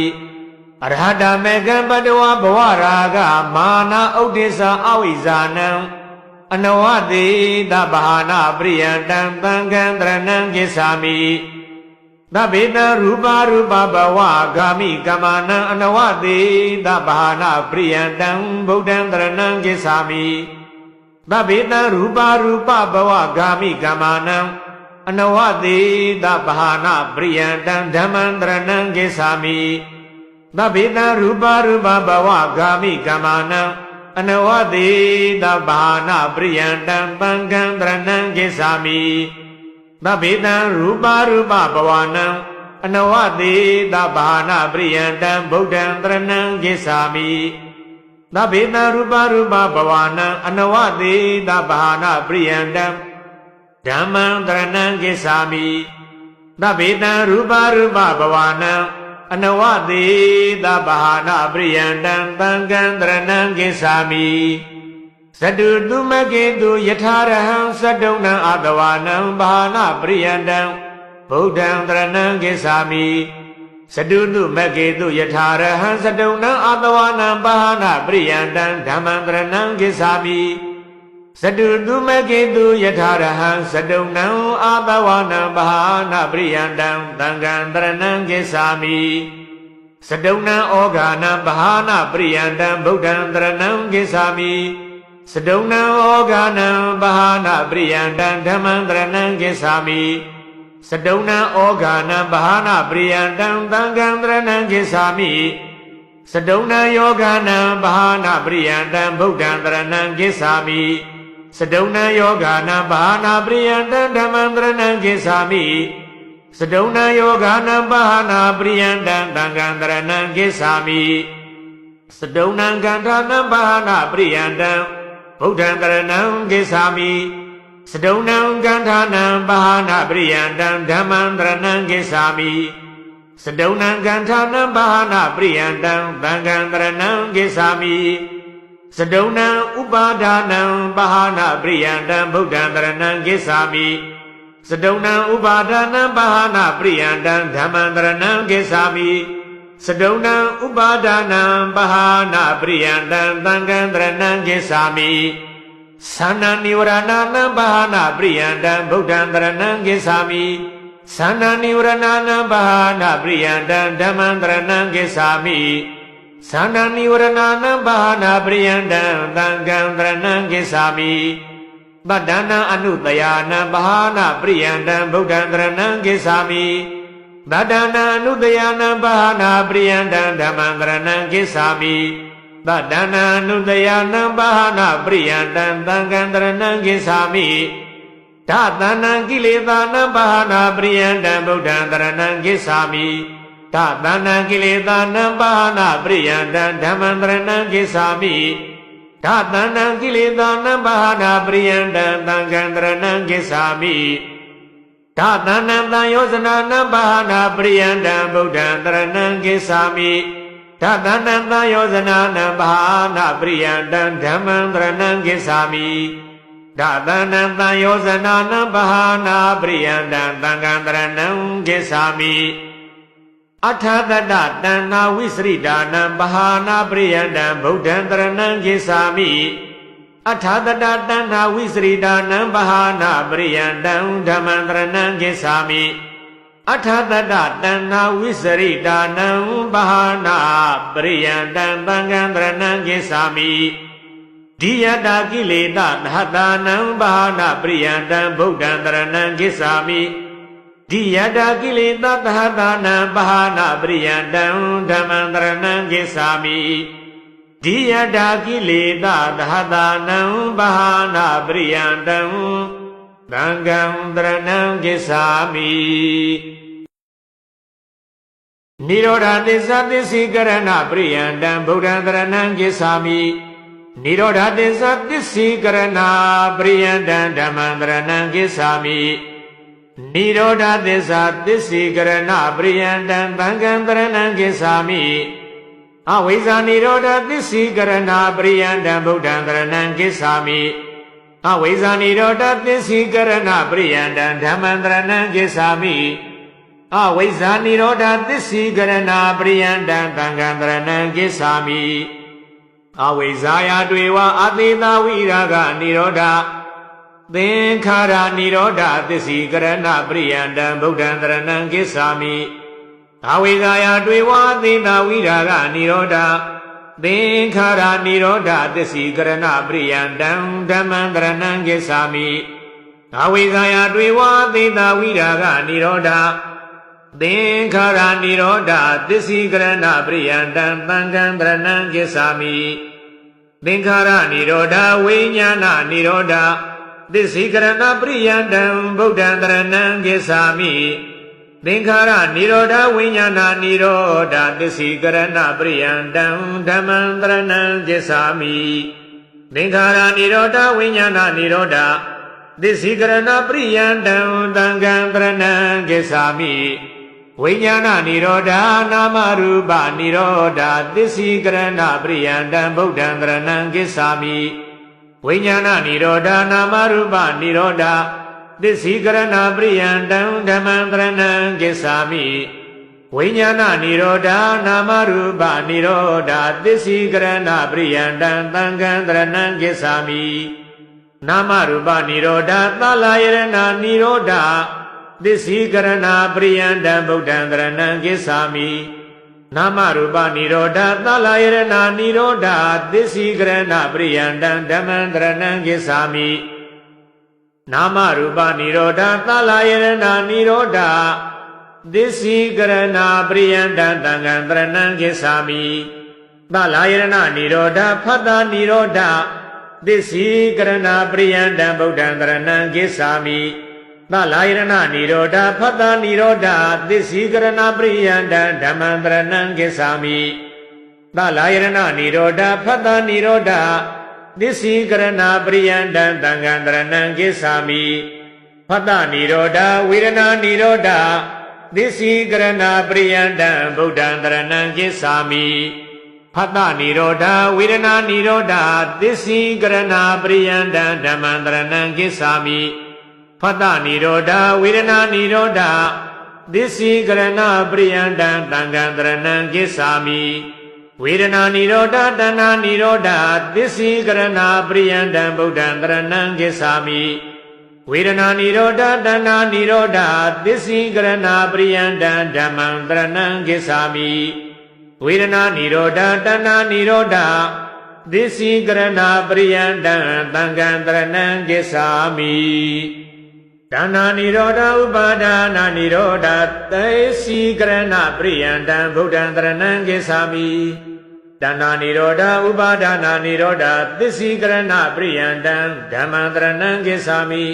အရဟတမေကံပတ္တဝါဘဝရာဂမာနာဥဒ္ဒေဇာအဝိဇ္ဇာနံအနဝတိတဘာနာပရိယံတံသံဃံတရဏံကိစ္ဆာမိ သဗ္ဗေတံရူပရူပဘဝဂာမိကမနံအနဝတိသဗ္ဗဟာနပရိယံတံဗုဒ္ဓံတရဏံဂစ္ဆာမိသဗ္ဗေတံရူပရူပဘဝဂာမိကမနံအနဝတိသဗ္ဗဟာနပရိယံတံဓမ္မံတရဏံဂစ္ဆာမိသဗ္ဗေတံရူပရူပဘဝဂာမိကမနံအနဝတိသဗ္ဗဟာနပရိယံတံသံဃံတရဏံဂစ္ဆာမိသဗ္ဗေတံရူပရူပဘဝနံအနဝတိသဗ္ဗဟာနပရိယံတံဗုဒ္ဓံတရဏံဂစ္ဆာမိသဗ္ဗေတံရူပရူပဘဝနံအနဝတိသဗ္ဗဟာနပရိယံတံဓမ္မံတရဏံဂစ္ဆာမိသဗ္ဗေတံရူပရူပဘဝနံအနဝတိသဗ္ဗဟာနပရိယံတံသံဃံတရဏံဂစ္ဆာမိသတုတုမကေတုယထာရဟံသတ္တုံနံအာတဝနံဘာနာပရိယံတံဗုဒ္ဓံတရဏံဂစ္ဆာမိသတုတုမကေတုယထာရဟံသတ္တုံနံအာတဝနံဘာနာပရိယံတံဓမ္မံတရဏံဂစ္ဆာမိသတုတုမကေတုယထာရဟံသတ္တုံနံအာတဝနံဘာနာပရိယံတံသံဃံတရဏံဂစ္ဆာမိသတ္တုံနံဩဃာနံဘာနာပရိယံတံဗုဒ္ဓံတရဏံဂစ္ဆာမိသဒုံနံဩဃာနံဘာနာပရိယံတံဓမ္မံတရဏံဂစ္ဆာမိသဒုံနံဩဃာနံဘာနာပရိယံတံသံဃံတရဏံဂစ္ဆာမိသဒုံနံယောဂာနံဘာနာပရိယံတံဗုဒ္ဓံတရဏံဂစ္ဆာမိသဒုံနံယောဂာနံဘာနာပရိယံတံဓမ္မံတရဏံဂစ္ဆာမိသဒုံနံယောဂာနံဘာနာပရိယံတံသံဃံတရဏံဂစ္ဆာမိသဒုံနံကန္ထာနံဘာနာပရိယံတံဗုဒ္ဓံတရဏံဂစ္ဆာမိသဒုံနံကန္ထာနံဘာနာပရိယံတံဓမ္မံတရဏံဂစ္ဆာမိသဒုံနံကန္ထာနံဘာနာပရိယံတံသံဃံတရဏံဂစ္ဆာမိသဒုံနံဥပါဒါနံဘာနာပရိယံတံဗုဒ္ဓံတရဏံဂစ္ဆာမိသဒုံနံဥပါဒါနံဘာနာပရိယံတံဓမ္မံတရဏံဂစ္ဆာမိသဒုံနံဥပါဒါနံဘာနာပရိယံတံသံဃံတရဏံဂစ္ဆာမိသန္နနိဝရဏနံဘာနာပရိယံတံဗုဒ္ဓံတရဏံဂစ္ဆာမိသန္နနိဝရဏနံဘာနာပရိယံတံဓမ္မံတရဏံဂစ္ဆာမိသန္နနိဝရဏနံဘာနာပရိယံတံသံဃံတရဏံဂစ္ဆာမိပတ္တနာအနုတယာနံဘာနာပရိယံတံဗုဒ္ဓံတရဏံဂစ္ဆာမိသတ္တနာအနုတယာနံဘာနာပရိယံတံဓမ္မံတရဏံဂစ္ဆာမိသတ္တနာအနုတယာနံဘာနာပရိယံတံသံဃံတရဏံဂစ္ဆာမိဓာတနံကိလေသာနံဘာနာပရိယံတံဗုဒ္ဓံတရဏံဂစ္ဆာမိဓာတနံကိလေသာနံဘာနာပရိယံတံဓမ္မံတရဏံဂစ္ဆာမိဓာတနံကိလေသာနံဘာနာပရိယံတံသံဃံတရဏံဂစ္ဆာမိဓာတနံသံယောဇနာနံဘာနာပရိယံတံဗုဒ္ဓံတရဏံဂစ္ဆာမိဓာတနံသံယောဇနာနံဘာနာပရိယံတံဓမ္မံတရဏံဂစ္ဆာမိဓာတနံသံယောဇနာနံဘာနာပရိယံတံသံဃံတရဏံဂစ္ဆာမိအထာတတတဏ္ဏဝိစရိဒါနံဘာနာပရိယံတံဗုဒ္ဓံတရဏံဂစ္ဆာမိအထာတတတဏ္ဏဝိစရိဒါနံဘာနာပရိယံတံဓမ္မံတရဏံဂစ္ဆာမိအထာတတတဏ္ဏဝိစရိဒါနံဘာနာပရိယံတံသံဃံတရဏံဂစ္ဆာမိဒီယတာကိလေသာဓာတာနံဘာနာပရိယံတံဗုဒ္ဓံတရဏံဂစ္ဆာမိဒီယတာကိလေသာဓာတာနံဘာနာပရိယံတံဓမ္မံတရဏံဂစ္ဆာမိဒီယတာကိလေသာဓာတာနံဘာနာပရိယံတံသံဃံတရဏံဂစ္ဆာမိနိရောဓသစ္စာသစ္စိကရဏပရိယံတံဗုဒ္ဓံတရဏံဂစ္ဆာမိနိရောဓသစ္စာသစ္စိကရဏပရိယံတံဓမ္မံတရဏံဂစ္ဆာမိနိရောဓသစ္စာသစ္စိကရဏပရိယံတံသံဃံတရဏံဂစ္ဆာမိအဝိဇ္ဇာနိရောဓသစ္စိကရဏပရိယံတံဗုဒ္ဓံတရဏံဂစ္ဆာမိအဝိဇ္ဇာနိရောဓသစ္စိကရဏပရိယံတံဓမ္မံတရဏံဂစ္ဆာမိအဝိဇ္ဇာနိရောဓသစ္စိကရဏပရိယံတံသံဃံတရဏံဂစ္ဆာမိအဝိဇ္ဇာယတွေဝအသေသာဝိရာဂနိရောဓ သင်္ခါရនិရောဓသစ္စီကရဏပရိယန္တံဗုဒ္ဓံတရဏံကိစ္ဆာမိအဝိဇ္ဇာယတွေဝါသေတာဝိရာဂនិရောဓသင်္ခါရនិရောဓသစ္စီကရဏပရိယန္တံဓမ္မံတရဏံကိစ္ဆာမိအဝိဇ္ဇာယတွေဝါသေတာဝိရာဂនិရောဓသင်္ခါရនិရောဓသစ္စီကရဏပရိယန္တံသံဃံတရဏံကိစ္ဆာမိသင်္ခါရនិရောဓဝိညာဏនិရောဓသစ္စိကရဏပရိယန္တံဗုဒ္ဓံတရဏံကိစ္ဆာမိသင်္ခါရនិရောဓဝိညာဏនិရောဓသစ္စိကရဏပရိယန္တံဓမ္မံတရဏံကိစ္ဆာမိသင်္ခါရនិရောဓဝိညာဏនិရောဓသစ္စိကရဏပရိယန္တံသံဃံတရဏံကိစ္ဆာမိဝိညာဏនិရောဓနာမရူပនិရောဓသစ္စိကရဏပရိယန္တံဗုဒ္ဓံတရဏံကိစ္ဆာမိဝိညာဏនិရောဓနာမရူပនិရောဓသစ္စိကရဏပရိယန္တံဓမ္မံတရဏံကိစ္ဆာမိဝိညာဏនិရောဓနာမရူပនិရောဓသစ္စိကရဏပရိယန္တံသံဃံတရဏံကိစ္ဆာမိနာမရူပនិရောဓသလယရဏនិရောဓသစ္စိကရဏပရိယန္တံဗုဒ္ဓံတရဏံကိစ္ဆာမိနာမရူပនិရောဓသလယရဏនិရောဓသစ္စိကရဏပရိယန္တံဓမ္မံတရဏံကိစ္ဆာမိနာမရူပនិရောဓသလယရဏនិရောဓသစ္စိကရဏပရိယန္တံသံဃံတရဏံကိစ္ဆာမိသလယရဏនិရောဓဖတ္တនិရောဓသစ္စိကရဏပရိယန္တံဗုဒ္ဓံတရဏံကိစ္ဆာမိသလယရဏនិရောဓဖတ္တនិရောဓသစ္စိကရဏပရိယန္တံဓမ္မံတရဏံကိစ္ဆာမိသလယရဏនិရောဓဖတ္တនិရောဓသစ္စိကရဏပရိယန္တံသံဃံတရဏံကိစ္ဆာမိဖတ္တនិရောဓဝေဒနာនិရောဓသစ္စိကရဏပရိယန္တံဗုဒ္ဓံတရဏံကိစ္ဆာမိဖတ္တនិရောဓဝေဒနာនិရောဓသစ္စိကရဏပရိယန္တံဓမ္မံတရဏံကိစ္ဆာမိဖတ္တនិရောဓဝေဒနာនិရောဓသစ္စိကရဏပရိယန္တံသံဃံတရဏံကိစ္ဆာမိဝေဒနာនិရောဓတဏှာនិရောဓသစ္စိကရဏပရိယန္တံဗုဒ္ဓံတရဏံကိစ္ဆာမိဝေဒနာនិရောဓတဏှာនិရောဓသစ္စိကရဏပရိယန္တံဓမ္မံတရဏံကိစ္ဆာမိဝေဒနာនិရောဓတဏှာនិရောဓသစ္စိကရဏပရိယန္တံသံဃံတရဏံကိစ္ဆာမိတဏှာនិရောဓဥပါဒာနာនិရောဓသစ္စိကရဏပရိယန္တံဗုဒ္ဓံတရဏံကိစ္ဆာမိတဏှာនិရောဓဥပါဒာနာនិရောဓသစ္စိကရဏပရိယန္တံဓမ္မံတရဏံကိစ္ဆာမိ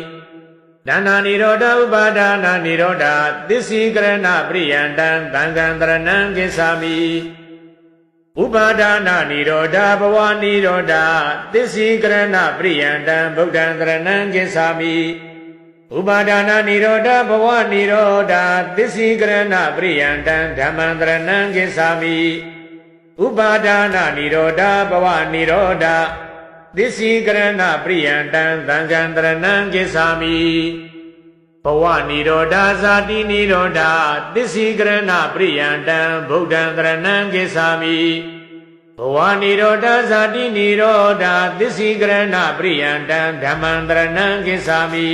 တဏှာនិရောဓဥပါဒာနာនិရောဓသစ္စိကရဏပရိယန္တံသံဃံတရဏံကိစ္ဆာမိဥပါဒာနာនិရောဓဘဝនិရောဓသစ္စိကရဏပရိယန္တံဗုဒ္ဓံတရဏံကိစ္ဆာမိဥပါဒာနာនិရောဓဘဝនិရောဓသစ္စိကရဏပရိယန္တံဓမ္မံတရဏံကိစ္ဆာမိဥပါဒာနာនិရောဓဘဝនិရောဓသစ္စိကရဏပရိယန္တံသံဃံတရဏံကိစ္ဆာမိဘဝនិရောဓဇာတိនិရောဓသစ္စိကရဏပရိယန္တံဗုဒ္ဓံတရဏံကိစ္ဆာမိဘဝនិရောဓဇာတိនិရောဓသစ္စိကရဏပရိယန္တံဓမ္မံတရဏံကိစ္ဆာမိ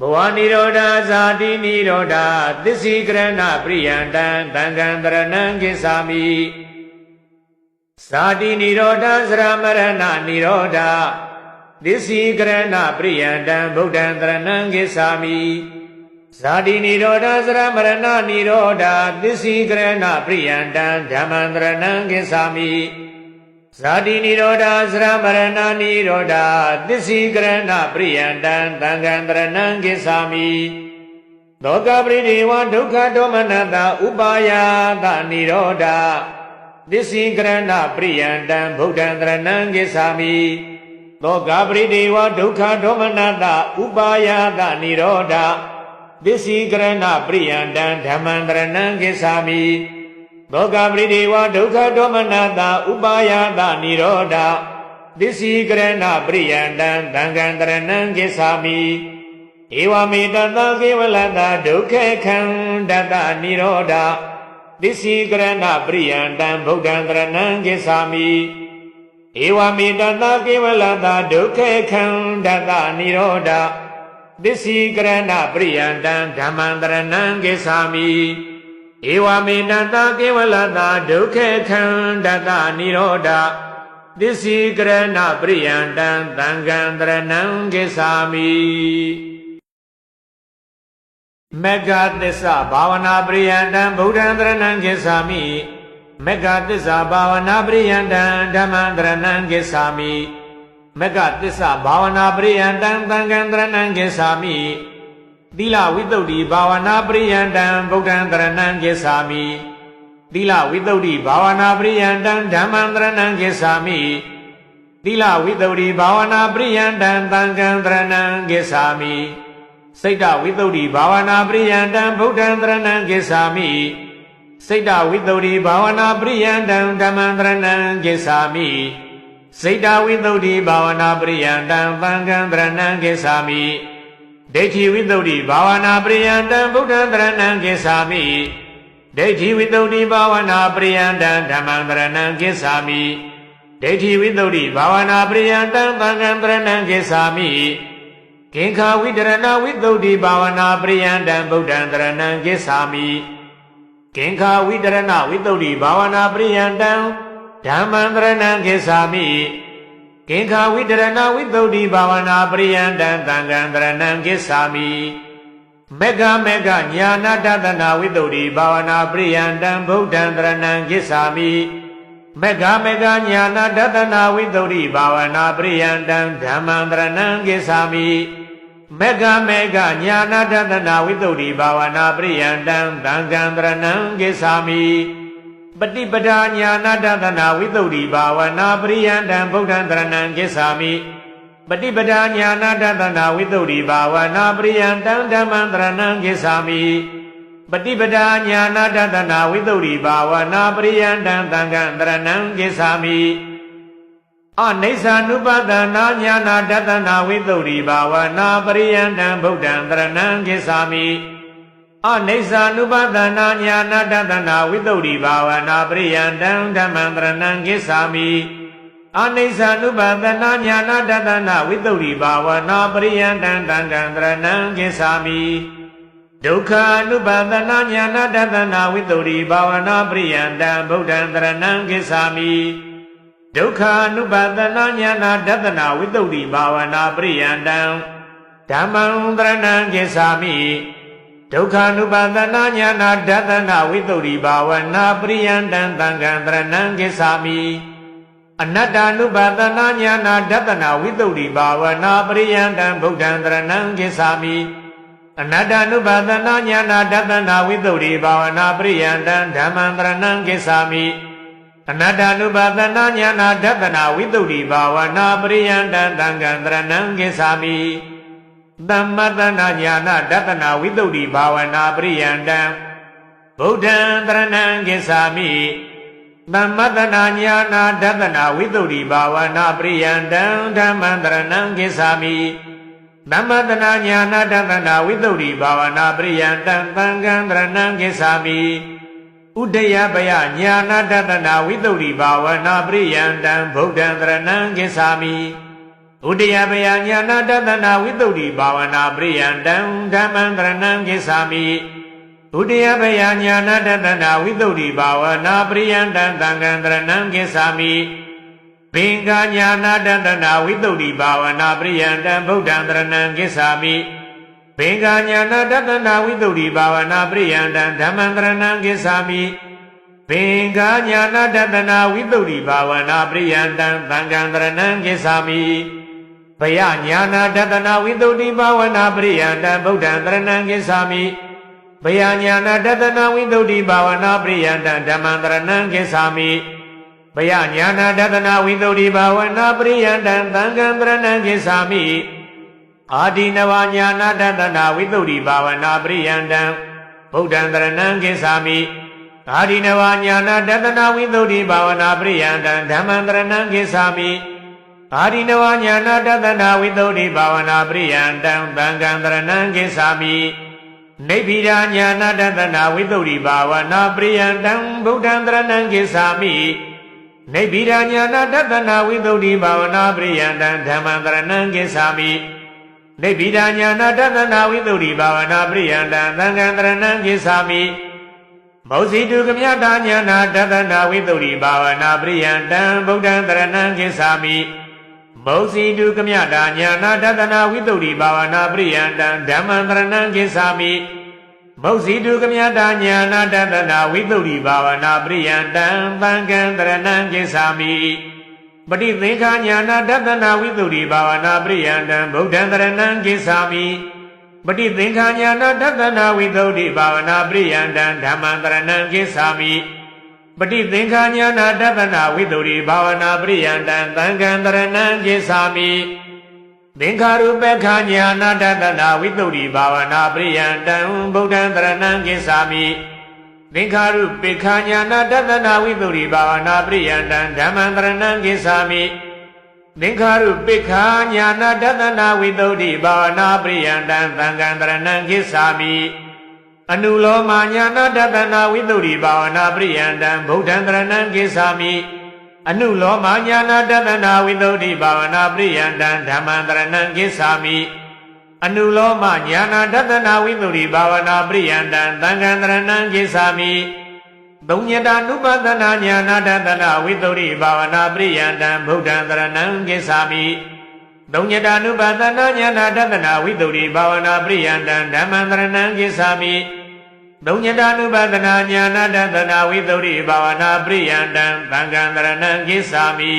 ဘဝនិရောဓဇာတိនិရောဓသစ္စိကရဏပရိယန္တံသံဃံတရဏံကိစ္ဆာမိဇာတိនិရောဓသရမရဏនិရောဓသစ္စိကရဏပရိယန္တံဗုဒ္ဓံတရဏံကိစ္ဆာမိဇာတိនិရောဓသရမရဏនិရောဓသစ္စိကရဏပရိယန္တံဓမ္မံတရဏံကိစ္ဆာမိဇာတိនិရောဓသရမရဏនិရောဓသစ္စိကရဏပရိယန္တံသံဃံတရဏံကိစ္ဆာမိသောကပရိဒေဝဒုက္ခဒေါမနတဥပါယတនិရောဓသစ္စိကရဏပရိယန္တံဗုဒ္ဓံတရဏံကိစ္ဆာမိသောကပရိဒေဝဒုက္ခဒေါမနတဥပါယတនិရောဓသစ္စိကရဏပရိယန္တံဓမ္မံတရဏံကိစ္ဆာမိသောကပရိဒေဝဒုက္ခဒေါမနတဥပါယတនិရောဓသစ္စိကရဏပရိယန္တံသံဃံတရဏံကိစ္ဆာမိဧဝမေတတကေဝလတဒုက္ခခန္ဓတនិရောဓသစ္စိကရဏပရိယန္တံဗုဒ္ဓံတရဏံကိစ္ဆာမိ ဧဝမေတတကေဝလတဒုက္ခခန္ဓတနိရောဓသစ္စီကရဏပရိယန္တံဓမ္မံတရဏံဂစ္ဆာမိဧဝမေတတကေဝလတဒုက္ခခန္ဓတနိရောဓသစ္စီကရဏပရိယန္တံသံဃံတရဏံဂစ္ဆာမိမေဃသစ္စာဘာဝနာပရိယန္တံဗုဒ္ဓံတရဏံဂစ္ဆာမိမေဃသစ္စာဘာဝနာပရိယန္တံဓမ္မံတရဏံဂစ္ဆာမိမေဃသစ္စာဘာဝနာပရိယန္တံသံဃံတရဏံဂစ္ဆာမိသီလဝိတ္တုဘာဝနာပရိယန္တံဗုဒ္ဓံတရဏံဂစ္ဆာမိသီလဝိတ္တုဘာဝနာပရိယန္တံဓမ္မံတရဏံဂစ္ဆာမိသီလဝိတ္တုဘာဝနာပရိယန္တံသံဃံတရဏံဂစ္ဆာမိစိတ်တဝိတ္တုဘာဝနာပရိယန္တံဗုဒ္ဓံတရဏံဂစ္ဆာမိစိတ်တဝိတ္တုဘာဝနာပရိယန္တံဓမ္မံတရဏံဂစ္ဆာမိစိတ်တဝိတ္တုဘာဝနာပရိယန္တံသံဃံတရဏံဂစ္ဆာမိဒိဋ္ဌိဝိတ္တုဘာဝနာပရိယန္တံဗုဒ္ဓံတရဏံဂစ္ဆာမိဒိဋ္ဌိဝိတ္တုဘာဝနာပရိယန္တံဓမ္မံတရဏံဂစ္ဆာမိဒိဋ္ဌိဝိတ္တုဘာဝနာပရိယန္တံသံဃံတရဏံဂစ္ဆာမိကိင်္ခာဝိတရဏဝိတ္တုဘာဝနာပရိယန္တံဗုဒ္ဓံတရဏံဂစ္ဆာမိကိင်္ခာဝိတရဏဝိတ္တုဘာဝနာပရိယန္တံဓမ္မံတရဏံဂစ္ဆာမိကိင်္ခာဝိတရဏဝိတ္တုဘာဝနာပရိယန္တံသံဃံတရဏံဂစ္ဆာမိမေဃမေဃညာနာတတနာဝိတ္တုဘာဝနာပရိယန္တံဗုဒ္ဓံတရဏံဂစ္ဆာမိမေဃမေဃညာနာတတနာဝိတ္တုဘာဝနာပရိယန္တံဓမ္မံတရဏံဂစ္ဆာမိမေဃမေဃညာနာတတနာဝိတ္တုဘာဝနာပရိယန္တံသံဃံတရဏံဂစ္ဆာမိပฏิပဒာညာနာတတနာဝိတ္တုဘာဝနာပရိယန္တံဗုဒ္ဓံတရဏံဂစ္ဆာမိပฏิပဒာညာနာတတနာဝိတ္တုဘာဝနာပရိယန္တံဓမ္မံတရဏံဂစ္ဆာမိပฏิပဒာညာနာတတနာဝိတ္တုဘာဝနာပရိယန္တံသံဃံတရဏံဂစ္ဆာမိအနိစ္စ ानु ပဒနာညာနာတတနာဝိတ္တုဘာဝနာပရိယန္တံဗုဒ္ဓံတရဏံဂစ္ဆာမိအနိစ္စ ानु ပဒနာညာနာတတနာဝိတ္တုဘာဝနာပရိယန္တံဓမ္မံတရဏံဂစ္ဆာမိအနိစ္စ ानु ပဒနာညာနာတတနာဝိတ္တုဘာဝနာပရိယန္တံသံဃံတရဏံဂစ္ဆာမိဒုက္ခ ानु ပဒနာညာနာတတနာဝိတ္တုဘာဝနာပရိယန္တံဗုဒ္ဓံတရဏံဂစ္ဆာမိဒုက္ခ ानु ပဒနာညာနာတတနာဝိတ္တုဘာဝနာပရိယန္တံဓမ္မံတရဏံဂစ္ဆာမိဒုက္ခ ानु ပဒနာညာနာတတနာဝိတ္တုဘာဝနာပရိယန္တံသံဃံတရဏံဂစ္ဆာမိအနတ္တ ानु ပဒနာညာနာတတနာဝိတ္တုဘာဝနာပရိယန္တံဗုဒ္ဓံတရဏံဂစ္ဆာမိအနတ္တ ानु ပဒနာညာနာတတနာဝိတ္တုဘာဝနာပရိယန္တံဓမ္မံတရဏံဂစ္ဆာမိအနတ္တ ानु ပဒနာညာနာတတနာဝိတ္တုဘာဝနာပရိယန္တံသံဃံတရဏံဂစ္ဆာမိသမ္မတနာညာနာတတနာဝိတ္တုဘာဝနာပရိယန္တံဗုဒ္ဓံတရဏံဂစ္ဆာမိသမ္မတနာညာနာတတနာဝိတ္တုဘာဝနာပရိယန္တံဓမ္မံတရဏံဂစ္ဆာမိသမ္မတနာညာနာတတနာဝိတ္တုဘာဝနာပရိယန္တံသံဃံတရဏံဂစ္ဆာမိဥဒယပယညာနာတတနာဝိတ္တုဘာဝနာပရိယန္တံဗုဒ္ဓံတရဏံဂစ္ဆာမိဥဒယပယညာနာတတနာဝိတ္တုဘာဝနာပရိယန္တံဓမ္မံတရဏံဂစ္ဆာမိဥဒယပယညာနာတတနာဝိတ္တုဘာဝနာပရိယန္တံသံဃံတရဏံဂစ္ဆာမိဘင်္ဂညာနာတတနာဝိတ္တုဘာဝနာပရိယန္တံဗုဒ္ဓံတရဏံဂစ္ဆာမိဘင်္ဂညာနာတတနာဝိတ္တုဘာဝနာပရိယန္တံဓမ္မံတရဏံဂစ္ဆာမိဘင်္ဂညာနာတတနာဝိတ္တုဘာဝနာပရိယန္တံသံဃံတရဏံဂစ္ဆာမိဘယညာနာတတနာဝိတ္တုဘာဝနာပရိယန္တံဗုဒ္ဓံတရဏံဂစ္ဆာမိဘယညာနာတတနာဝိတ္တုဘာဝနာပရိယန္တံဓမ္မံတရဏံဂစ္ဆာမိဘယညာနာတတနာဝိတ္တုဘာဝနာပရိယန္တံသံဃံတရဏံဂစ္ဆာမိအာဒီနဝညာနာတတနာဝိတ္တုဘာဝနာပရိယန္တံဗုဒ္ဓံတရဏံဂစ္ဆာမိအာဒီနဝညာနာတတနာဝိတ္တုဘာဝနာပရိယန္တံဓမ္မံတရဏံဂစ္ဆာမိအာဒီနဝညာနာတတနာဝိတ္တုဘာဝနာပရိယန္တံသံဃံတရဏံဂစ္ဆာမိနိဗ္ဗိဒာညာနာတတနာဝိတ္တုဘာဝနာပရိယန္တံဗုဒ္ဓံတရဏံဂစ္ဆာမိ နိဗ္ဗိဒာညာနာတတနာဝိသုဒ္ဓိဘာဝနာပရိယန္တံဓမ္မံတရဏံကိသာမိနိဗ္ဗိဒာညာနာတတနာဝိသုဒ္ဓိဘာဝနာပရိယန္တံသံဃံတရဏံကိသာမိမောဇိတုကမြတာညာနာတတနာဝိသုဒ္ဓိဘာဝနာပရိယန္တံဗုဒ္ဓံတရဏံကိသာမိမောဇိတုကမြတာညာနာတတနာဝိသုဒ္ဓိဘာဝနာပရိယန္တံဓမ္မံတရဏံကိသာမိမောဇိတုကမြတာညာနာတတနာဝိသုဒ္ဓိဘာဝနာပရိယန္တံသံဃံတရဏံကိသာမိပฏิသင်္ခာညာနာတတနာဝိသုဒ္ဓိဘာဝနာပရိယန္တံဗုဒ္ဓံတရဏံကိသာမိပฏิသင်္ခာညာနာတတနာဝိသုဒ္ဓိဘာဝနာပရိယန္တံဓမ္မံတရဏံကိသာမိပฏิသင်္ခာညာနာတတနာဝိသုဒ္ဓိဘာဝနာပရိယန္တံသံဃံတရဏံကိသာမိသင်္ခါရုပ္ပခာညာနာတတနာဝိသုဒ္ဓိဘာဝနာပရိယန္တံဗုဒ္ဓံတရဏံကိသာမိသင်္ခါရုပ္ပခာညာနာတတနာဝိသုဒ္ဓိဘာဝနာပရိယန္တံဓမ္မံတရဏံကိသာမိသင်္ခါရုပ္ပခာညာနာတတနာဝိသုဒ္ဓိဘာဝနာပရိယန္တံသံဃံတရဏံကိသာမိအနုလောမညာနာတတနာဝိသုဒ္ဓိဘာဝနာပရိယန္တံဗုဒ္ဓံတရဏံကိသာမိအနုလောမညာနာတတနာဝိသုဒ္ဓိဘာဝနာပရိယန္တံဓမ္မံတရဏံကိသာမိအနုလောမညာနာတတနာဝိသုဒ္ဓိဘာဝနာပရိယန္တံသံဃံတရဏံကိသာမိသုံးညတာနုပသနာညာနာတတနာဝိသုဒ္ဓိဘာဝနာပရိယန္တံဗုဒ္ဓံတရဏံကိသာမိသုံးညတာနုပသနာညာနာတတနာဝိသုဒ္ဓိဘာဝနာပရိယန္တံဓမ္မံတရဏံကိသာမိသုံးညတာနုပသနာညာနာတတနာဝိသုဒ္ဓိဘာဝနာပရိယန္တံသံဃံတရဏံကိသာမိ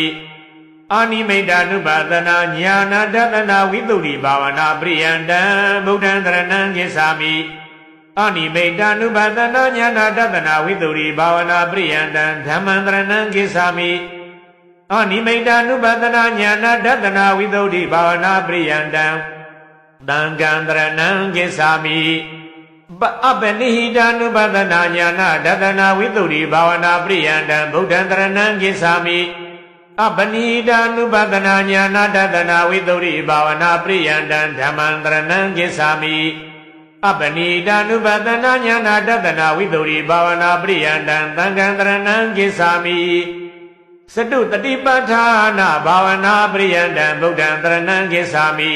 အာနိမိတာနုပသနာညာနာတတနာဝိသုဒ္ဓိဘာဝနာပရိယန္တံဗုဒ္ဓံတရဏံကိသာမိအာနိမိတာနုပသနာညာနာတတနာဝိသုဒ္ဓိဘာဝနာပရိယန္တံဓမ္မံတရဏံကိသာမိအာနိမိတာနုပသနာညာနာတတနာဝိသုဒ္ဓိဘာဝနာပရိယန္တံသံဃံတရဏံကိသာမိအပနိဟိတာနုပသနာညာနာတတနာဝိသုဒ္ဓိဘာဝနာပရိယန္တံဗုဒ္ဓံတရဏံကိသာမိအပနိဟိတာနုပသနာညာနာတတနာဝိသုဒ္ဓိဘာဝနာပရိယန္တံဓမ္မံတရဏံကိသာမိအပနိဟိတာနုပသနာညာနာတတနာဝိသုဒ္ဓိဘာဝနာပရိယန္တံသံဃံတရဏံကိသာမိစတုတတိပဋ္ဌာနာဘာဝနာပရိယန္တံဗုဒ္ဓံတရဏံကိသာမိ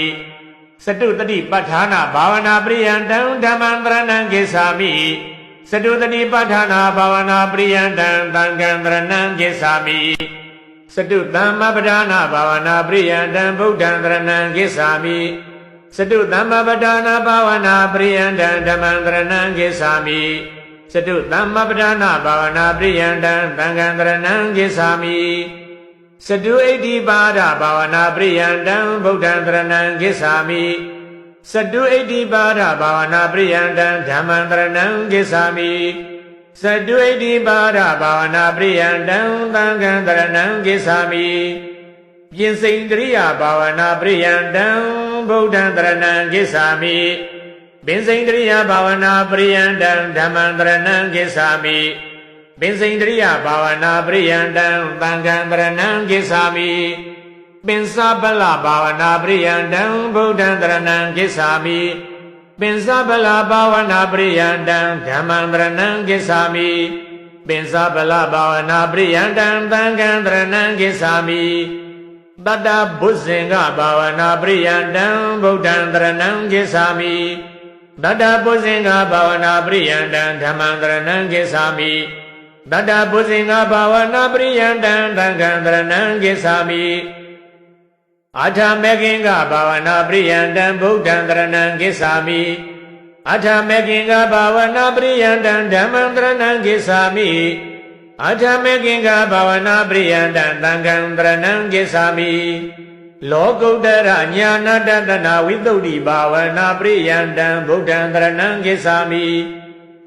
စတုတတိပဋ္ဌာနာဘာဝနာပရိယန္တံဓမ္မံတရဏံကိသာမိစတုတတိပဋ္ဌာနာဘာဝနာပရိယန္တံသံဃံတရဏံကိသာမိစတုသမ္မပဋ္ဌာနာဘာဝနာပရိယန္တံဗုဒ္ဓံတရဏံကိသာမိစတုသမ္မပဋ္ဌာနာဘာဝနာပရိယန္တံဓမ္မံတရဏံကိသာမိစတုသမ္မပဋ္ဌာနာဘာဝနာပရိယန္တံသံဃံတရဏံကိသာမိစတုဣတိပါဒဘာဝနာပရိယန္တံဗုဒ္ဓံတရဏံကိသာမိစတုဣတိပါဒဘာဝနာပရိယန္တံဓမ္မံတရဏံကိသာမိစတုဣတိပါဒဘာဝနာပရိယန္တံသံဃံတရဏံကိသာမိပြင်စိန်တရိယဘာဝနာပရိယန္တံဗုဒ္ဓံတရဏံကိသာမိပင်စိန်တရိယဘာဝနာပရိယန္တံဓမ္မံတရဏံကိသာမိပင်စိန်တရိယဘာဝနာပရိယန္တံသံဃံတရဏံကိသာမိပင်စပလဘာဝနာပရိယန္တံဗုဒ္ဓံတရဏံကိသာမိပင်စပလဘာဝနာပရိယန္တံဓမ္မံတရဏံကိသာမိပင်စပလဘာဝနာပရိယန္တံသံဃံတရဏံကိသာမိတတ္တဘုဇင်္ဂဘာဝနာပရိယန္တံဗုဒ္ဓံတရဏံကိသာမိတတ္တဘုဇင်္ဂဘာဝနာပရိယန္တံဓမ္မံတရဏံကိသာမိတတ္တဘုဇင်္ဂဘာဝနာပရိယန္တံသံဃံတရဏံကိသာမိအထမေခင်္ဂဘာဝနာပရိယန္တံဗုဒ္ဓံတရဏံကိသာမိအထမေခင်္ဂဘာဝနာပရိယန္တံဓမ္မံတရဏံကိသာမိအထမေခင်္ဂဘာဝနာပရိယန္တံသံဃံတရဏံကိသာမိလောကုတ္တရညာနာတတနာဝိသုဒ္ဓိဘာဝနာပရိယန္တံဗုဒ္ဓံတရဏံကိသာမိ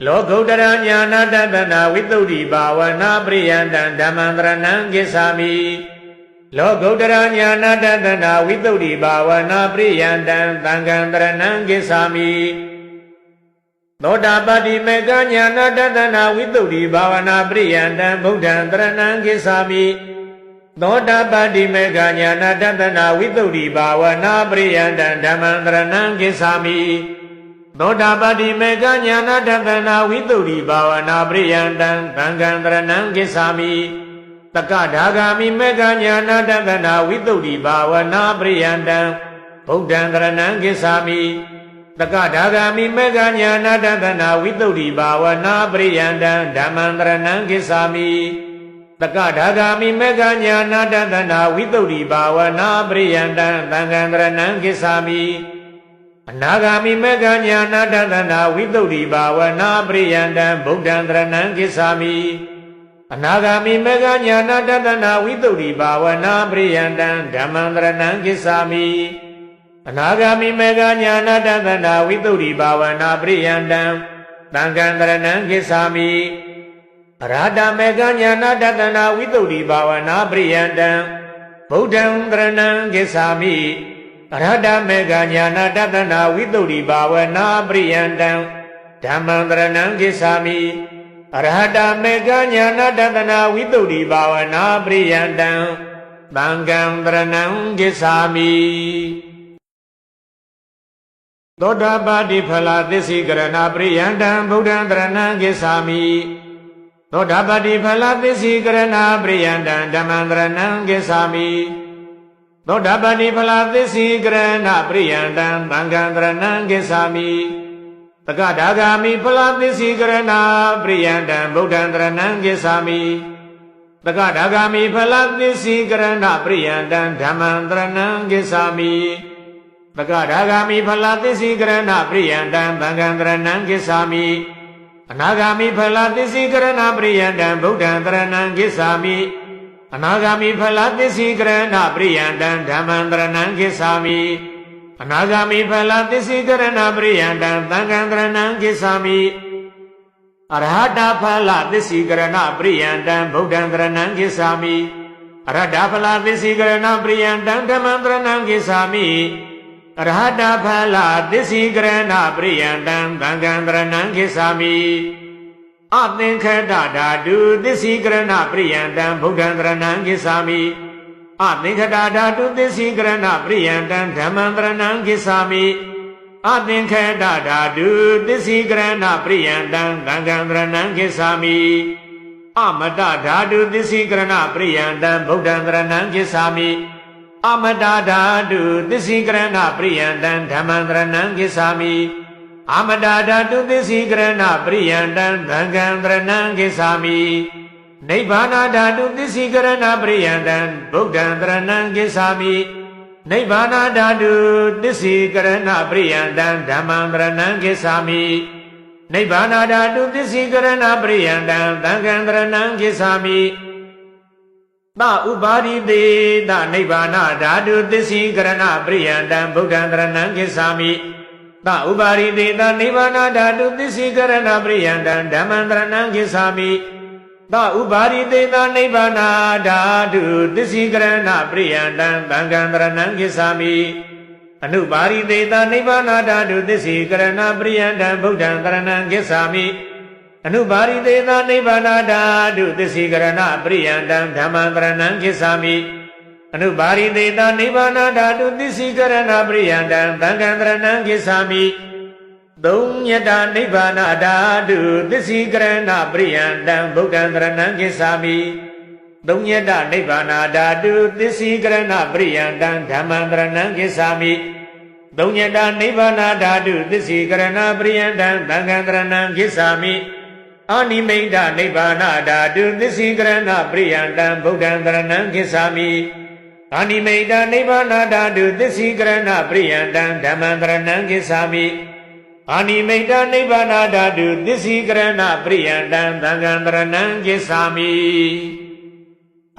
လောကုတ္တရညာနာတတနာဝိသုဒ္ဓိဘာဝနာပရိယန္တံဓမ္မံတရဏံကိသာမိလောကုတ္တရညာနာတတနာဝိသုဒ္ဓိဘာဝနာပရိယန္တံသံဃံတရဏံကိသာမိသောတာပတိမေကညာနာတတနာဝိသုဒ္ဓိဘာဝနာပရိယန္တံဗုဒ္ဓံတရဏံကိသာမိသောတာပတိမေကညာနာတတနာဝိသုဒ္ဓိဘာဝနာပရိယန္တံဓမ္မံတရဏံကိသာမိသောတာပတိမေကညာနာတတနာဝိသုဒ္ဓိဘာဝနာပရိယန္တံသံဃံတရဏံကိသာမိ တက္ကဒါဂာမိမေကညာနာတသနာဝိတုဒ္ဓိဘာဝနာပရိယန္တံဗုဒ္ဓံတရဏံဂစ္ဆာမိတက္ကဒါဂာမိမေကညာနာတသနာဝိတုဒ္ဓိဘာဝနာပရိယန္တံဓမ္မံတရဏံဂစ္ဆာမိတက္ကဒါဂာမိမေကညာနာတသနာဝိတုဒ္ဓိဘာဝနာပရိယန္တံသံဃံတရဏံဂစ္ဆာမိအနာဂာမိမေကညာနာတသနာဝိတုဒ္ဓိဘာဝနာပရိယန္တံဗုဒ္ဓံတရဏံဂစ္ဆာမိအနာဂာမိမေကညာနာတသနာဝိတုဒ္ဓိဘာဝနာပရိယန္တံဓမ္မံတရဏံဂစ္ဆာမိအနာဂာမိမေကညာနာတသနာဝိတုဒ္ဓိဘာဝနာပရိယန္တံသံဃံတရဏံဂစ္ဆာမိအရဟတမေကညာနာတသနာဝိတုဒ္ဓိဘာဝနာပရိယန္တံဗုဒ္ဓံတရဏံဂစ္ဆာမိအရဟတမေကညာနာတသနာဝိတုဒ္ဓိဘာဝနာပရိယန္တံဓမ္မံတရဏံဂစ္ဆာမိအရဟတမေကညာနာတသနာဝိတုဒ္ဓိဘာဝနာပရိယန္တံသံဃံတရဏံဂစ္ဆာမိသောတာပတိဖလသစ္စိကရဏပရိယန္တံဗုဒ္ဓံတရဏံဂစ္ဆာမိသောတာပတိဖလသစ္စိကရဏပရိယန္တံဓမ္မံတရဏံဂစ္ဆာမိသောတာပတိဖလသစ္စိကရဏပရိယန္တံသံဃံတရဏံဂစ္ဆာမိတက္ကဒါဂာမိဖလသစ္စိကရဏပရိယန္တံဗုဒ္ဓံတရဏံဂစ္ဆာမိတက္ကဒါဂာမိဖလသစ္စိကရဏပရိယန္တံဓမ္မံတရဏံဂစ္ဆာမိတက္ကဒါဂာမိဖလသစ္စိကရဏပရိယန္တံသံဃံတရဏံဂစ္ဆာမိအနာဂာမိဖလသစ္စိကရဏပရိယန္တံဗုဒ္ဓံတရဏံဂစ္ဆာမိအနာဂာမိဖလသစ္စိကရဏပရိယန္တံဓမ္မံတရဏံဂစ္ဆာမိအနာဂာမိဖလသစ္စိကရဏပရိယန္တံသံဃံတရဏံဂစ္ဆာမိအရဟတဖလသစ္စိကရဏပရိယန္တံဗုဒ္ဓံတရဏံဂစ္ဆာမိအရဟတဖလသစ္စိကရဏပရိယန္တံဓမ္မံတရဏံဂစ္ဆာမိအရဟတဖလသစ္စိကရဏပရိယန္တံသံဃံတရဏံဂစ္ဆာမိအသင်္ခတဓာတုသစ္စိကရဏပရိယန္တံဗုဒ္ဓံတရဏံဂစ္ဆာမိအသင်္ခတဓာတုသစ္စိကရဏပရိယန္တံဓမ္မံတရဏံဂစ္ဆာမိအသင်္ခတဓာတုသစ္စိကရဏပရိယန္တံသံဃံတရဏံဂစ္ဆာမိအမတဓာတုသစ္စိကရဏပရိယန္တံဗုဒ္ဓံတရဏံဂစ္ဆာမိအမတဓာတုသစ္စိကရဏပရိယန္တံဓမ္မံတရဏံဂစ္ဆာမိအမတဓာတုသစ္စိကရဏပရိယန္တံသံဃံတရဏံဂစ္ဆာမိနိဗ္ဗာနဓာတုသစ္စိကရဏပရိယန္တံဗုဒ္ဓံတရဏံဂစ္ဆာမိနိဗ္ဗာနဓာတုသစ္စိကရဏပရိယန္တံဓမ္မံတရဏံဂစ္ဆာမိနိဗ္ဗာနဓာတုသစ္စိကရဏပရိယန္တံသံဃံတရဏံဂစ္ဆာမိသဥပါရိသေသနိဗ္ဗာနဓာတုသစ္စိကရဏပရိယန္တံဗုဒ္ဓံတရဏံဂစ္ဆာမိသဥပါရိသေသနိဗ္ဗာနဓာတုသစ္စိကရဏပရိယန္တံဓမ္မံတရဏံဂစ္ဆာမိသဥပါရိသေသနိဗ္ဗာနဓာတုသစ္စိကရဏပရိယန္တံသံဃံတရဏံဂစ္ဆာမိအနုပါရိသေသနိဗ္ဗာနဓာတုသစ္စိကရဏပရိယန္တံဗုဒ္ဓံတရဏံဂစ္ဆာမိအနုပါရိသေသနိဗ္ဗာနဓာတုသစ္စိကရဏပရိယန္တံဓမ္မံတရဏံဂစ္ဆာမိအနုပါရိသေသနိဗ္ဗာနဓာတုသစ္စိကရဏပရိယန္တံသံဃံတရဏံဂစ္ဆာမိသုံးညတနိဗ္ဗာနဓာတုသစ္စိကရဏပရိယန္တံဗုဒ္ဓံတရဏံဂစ္ဆာမိသုံးညတနိဗ္ဗာနဓာတုသစ္စိကရဏပရိယန္တံဓမ္မံတရဏံဂစ္ဆာမိသုံးညတနိဗ္ဗာနဓာတုသစ္စိကရဏပရိယန္တံသံဃံတရဏံဂစ္ဆာမိအာနိမိတ်နိဗ္ဗာနဓာတုသစ္စိကရဏပရိယန္တံဗုဒ္ဓံတရဏံဂစ္ဆာမိအာနိမိတ်နိဗ္ဗာနဓာတုသစ္စိကရဏပရိယန္တံဓမ္မံတရဏံဂစ္ဆာမိအာနိမိတ်နိဗ္ဗာနဓာတုသစ္စိကရဏပရိယန္တံသံဃံတရဏံဂစ္ဆာမိ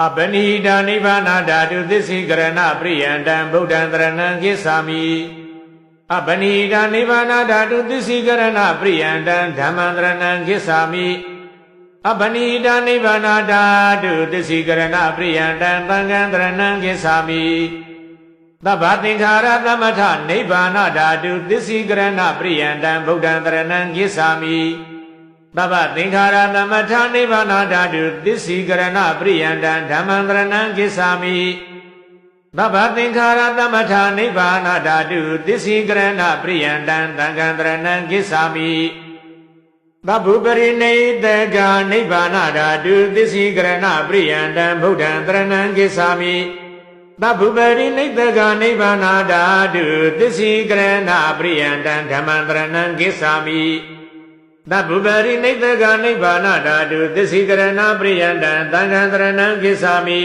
အပနိဒာနိဗ္ဗာနဓာတုသစ္စိကရဏပရိယန္တံဗုဒ္ဓံတရဏံဂစ္ဆာမိအပနိဒာနိဗ္ဗာနဓာတုသစ္စိကရဏပရိယန္တံဓမ္မံတရဏံဂစ္ဆာမိအပနိဒာနိဗ္ဗာနဓာတုသစ္စိကရဏပရိယန္တံသံဃံတရဏံဂစ္ဆာမိသဗ္ဗသင်္ခါရသမထနိဗ္ဗာနဓာတုသစ္စိကရဏပရိယန္တံဗုဒ္ဓံတရဏံဂစ္ဆာမိသဗ္ဗသင်္ခါရသမထနိဗ္ဗာနဓာတုသစ္စိကရဏပရိယန္တံဓမ္မံတရဏံဂစ္ဆာမိသဗ္ဗသင်္ခါရသမထနိဗ္ဗာနဓာတုသစ္စိကရဏပရိယန္တံသံဃံတရဏံဂစ္ဆာမိ သဗ္ဗုပရိနိတကနိဗ္ဗာနဓာတုသစ္စိကရဏပရိယန္တံဗုဒ္ဓံတရဏံကိသာမိသဗ္ဗုပရိနိတကနိဗ္ဗာနဓာတုသစ္စိကရဏပရိယန္တံဓမ္မံတရဏံကိသာမိသဗ္ဗုပရိနိတကနိဗ္ဗာနဓာတုသစ္စိကရဏပရိယန္တံသံဃံတရဏံကိသာမိ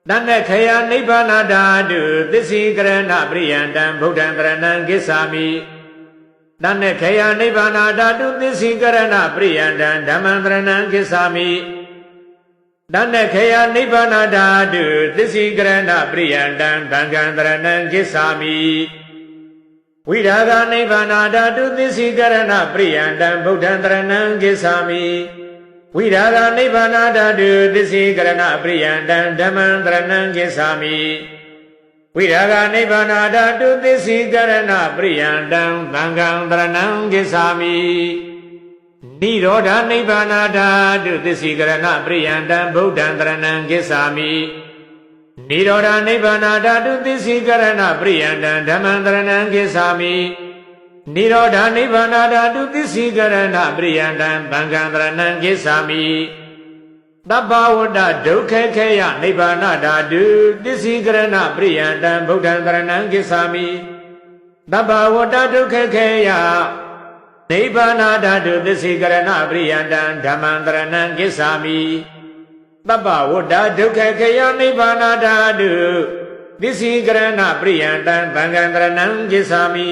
တဏ္ဍခေယနိဗ္ဗာနဓာတုသစ္စိကရဏပရိယန္တံဗုဒ္ဓံတရဏံကိသာမိတဏ္ဍခေယနိဗ္ဗာနဓာတုသစ္စိကရဏပရိယန္တံဓမ္မံတရဏံကိသာမိတဏ္ဍခေယနိဗ္ဗာနဓာတုသစ္စိကရဏပရိယန္တံသံဃံတရဏံကိသာမိဝိရာဂနိဗ္ဗာနဓာတုသစ္စိကရဏပရိယန္တံဗုဒ္ဓံတရဏံကိသာမိဝိရာဂနိဗ္ဗာနဓာတုသစ္စိကရဏပရိယန္တံဓမ္မံတရဏံကိသာမိဝိရာဂနိဗ္ဗာနဓာတုသစ္စိကရဏပရိယန္တံသံဃံတရဏံကိသာမိနိရောဓနိဗ္ဗာနဓာတုသစ္စိကရဏပရိယန္တံဗုဒ္ဓံတရဏံကိသာမိနိရောဓနိဗ္ဗာနဓာတုသစ္စိကရဏပရိယန္တံဓမ္မံတရဏံကိသာမိနိရောဓနိဗ္ဗာနဓာတုသစ္စိကရဏပရိယန္တံသံဃံတရဏံကိသာမိသဗ္ဗဝတ္တဒုက္ခခေယနိဗ္ဗာနဓာတုသစ္စိကရဏပရိယန္တံဗုဒ္ဓံတရဏံကိသာမိသဗ္ဗဝတ္တဒုက္ခခေယနိဗ္ဗာနဓာတုသစ္စိကရဏပရိယန္တံဓမ္မံတရဏံကိသာမိသဗ္ဗဝတ္တဒုက္ခခေယနိဗ္ဗာနဓာတုသစ္စိကရဏပရိယန္တံသံဃံတရဏံကိသာမိ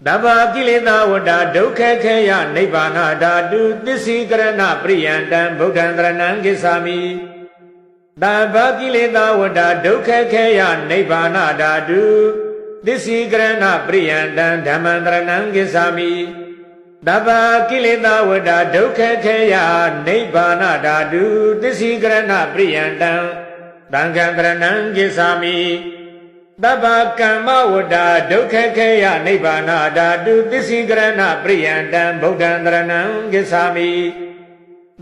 သဗ္ဗကိလေသာဝတ္တဒုက္ခခေယနိဗ္ဗာနဓာတုသစ္စိကရဏပရိယန္တံဗုဒ္ဓံတရဏံကိသာမိသဗ္ဗကိလေသာဝတ္တဒုက္ခခေယနိဗ္ဗာနဓာတုသစ္စိကရဏပရိယန္တံဓမ္မံတရဏံကိသာမိသဗ္ဗကိလေသာဝတ္တဒုက္ခခေယနိဗ္ဗာနဓာတုသစ္စိကရဏပရိယန္တံသံဃံတရဏံကိသာမိသဗ္ဗကမ္မဝတ္တဒုက္ခခေယနိဗ္ဗာနဓာတုသစ္စိကရဏပရိယန္တံဗုဒ္ဓံတရဏံကိသာမိ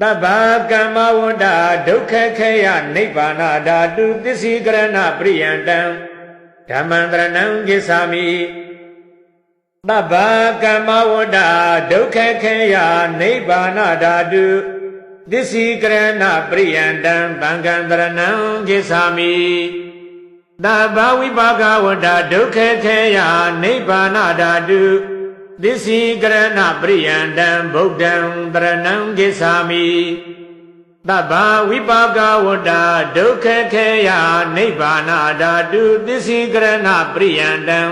သဗ္ဗကမ္မဝတ္တဒုက္ခခေယနိဗ္ဗာနဓာတုသစ္စိကရဏပရိယန္တံဓမ္မံတရဏံကိသာမိသဗ္ဗကမ္မဝတ္တဒုက္ခခေယနိဗ္ဗာနဓာတုသစ္စိကရဏပရိယန္တံသံဃံတရဏံကိသာမိသဗ္ဗဝိပါကဝတ္တဒုက္ခခေယနိဗ္ဗာနဓာတုသစ္စိကရဏပရိယန္တံဗုဒ္ဓံတရဏံကိသာမိသဗ္ဗဝိပါကဝတ္တဒုက္ခခေယနိဗ္ဗာနဓာတုသစ္စိကရဏပရိယန္တံ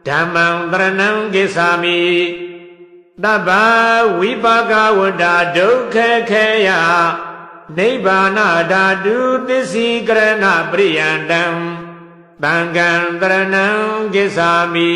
ဓမ္မံတရဏံကိသာမိသဗ္ဗဝိပါကဝတ္တဒုက္ခခေယနိဗ္ဗာနဓာတုသစ္စိကရဏပရိယန္တံသံဃံတရဏံကိသာမိ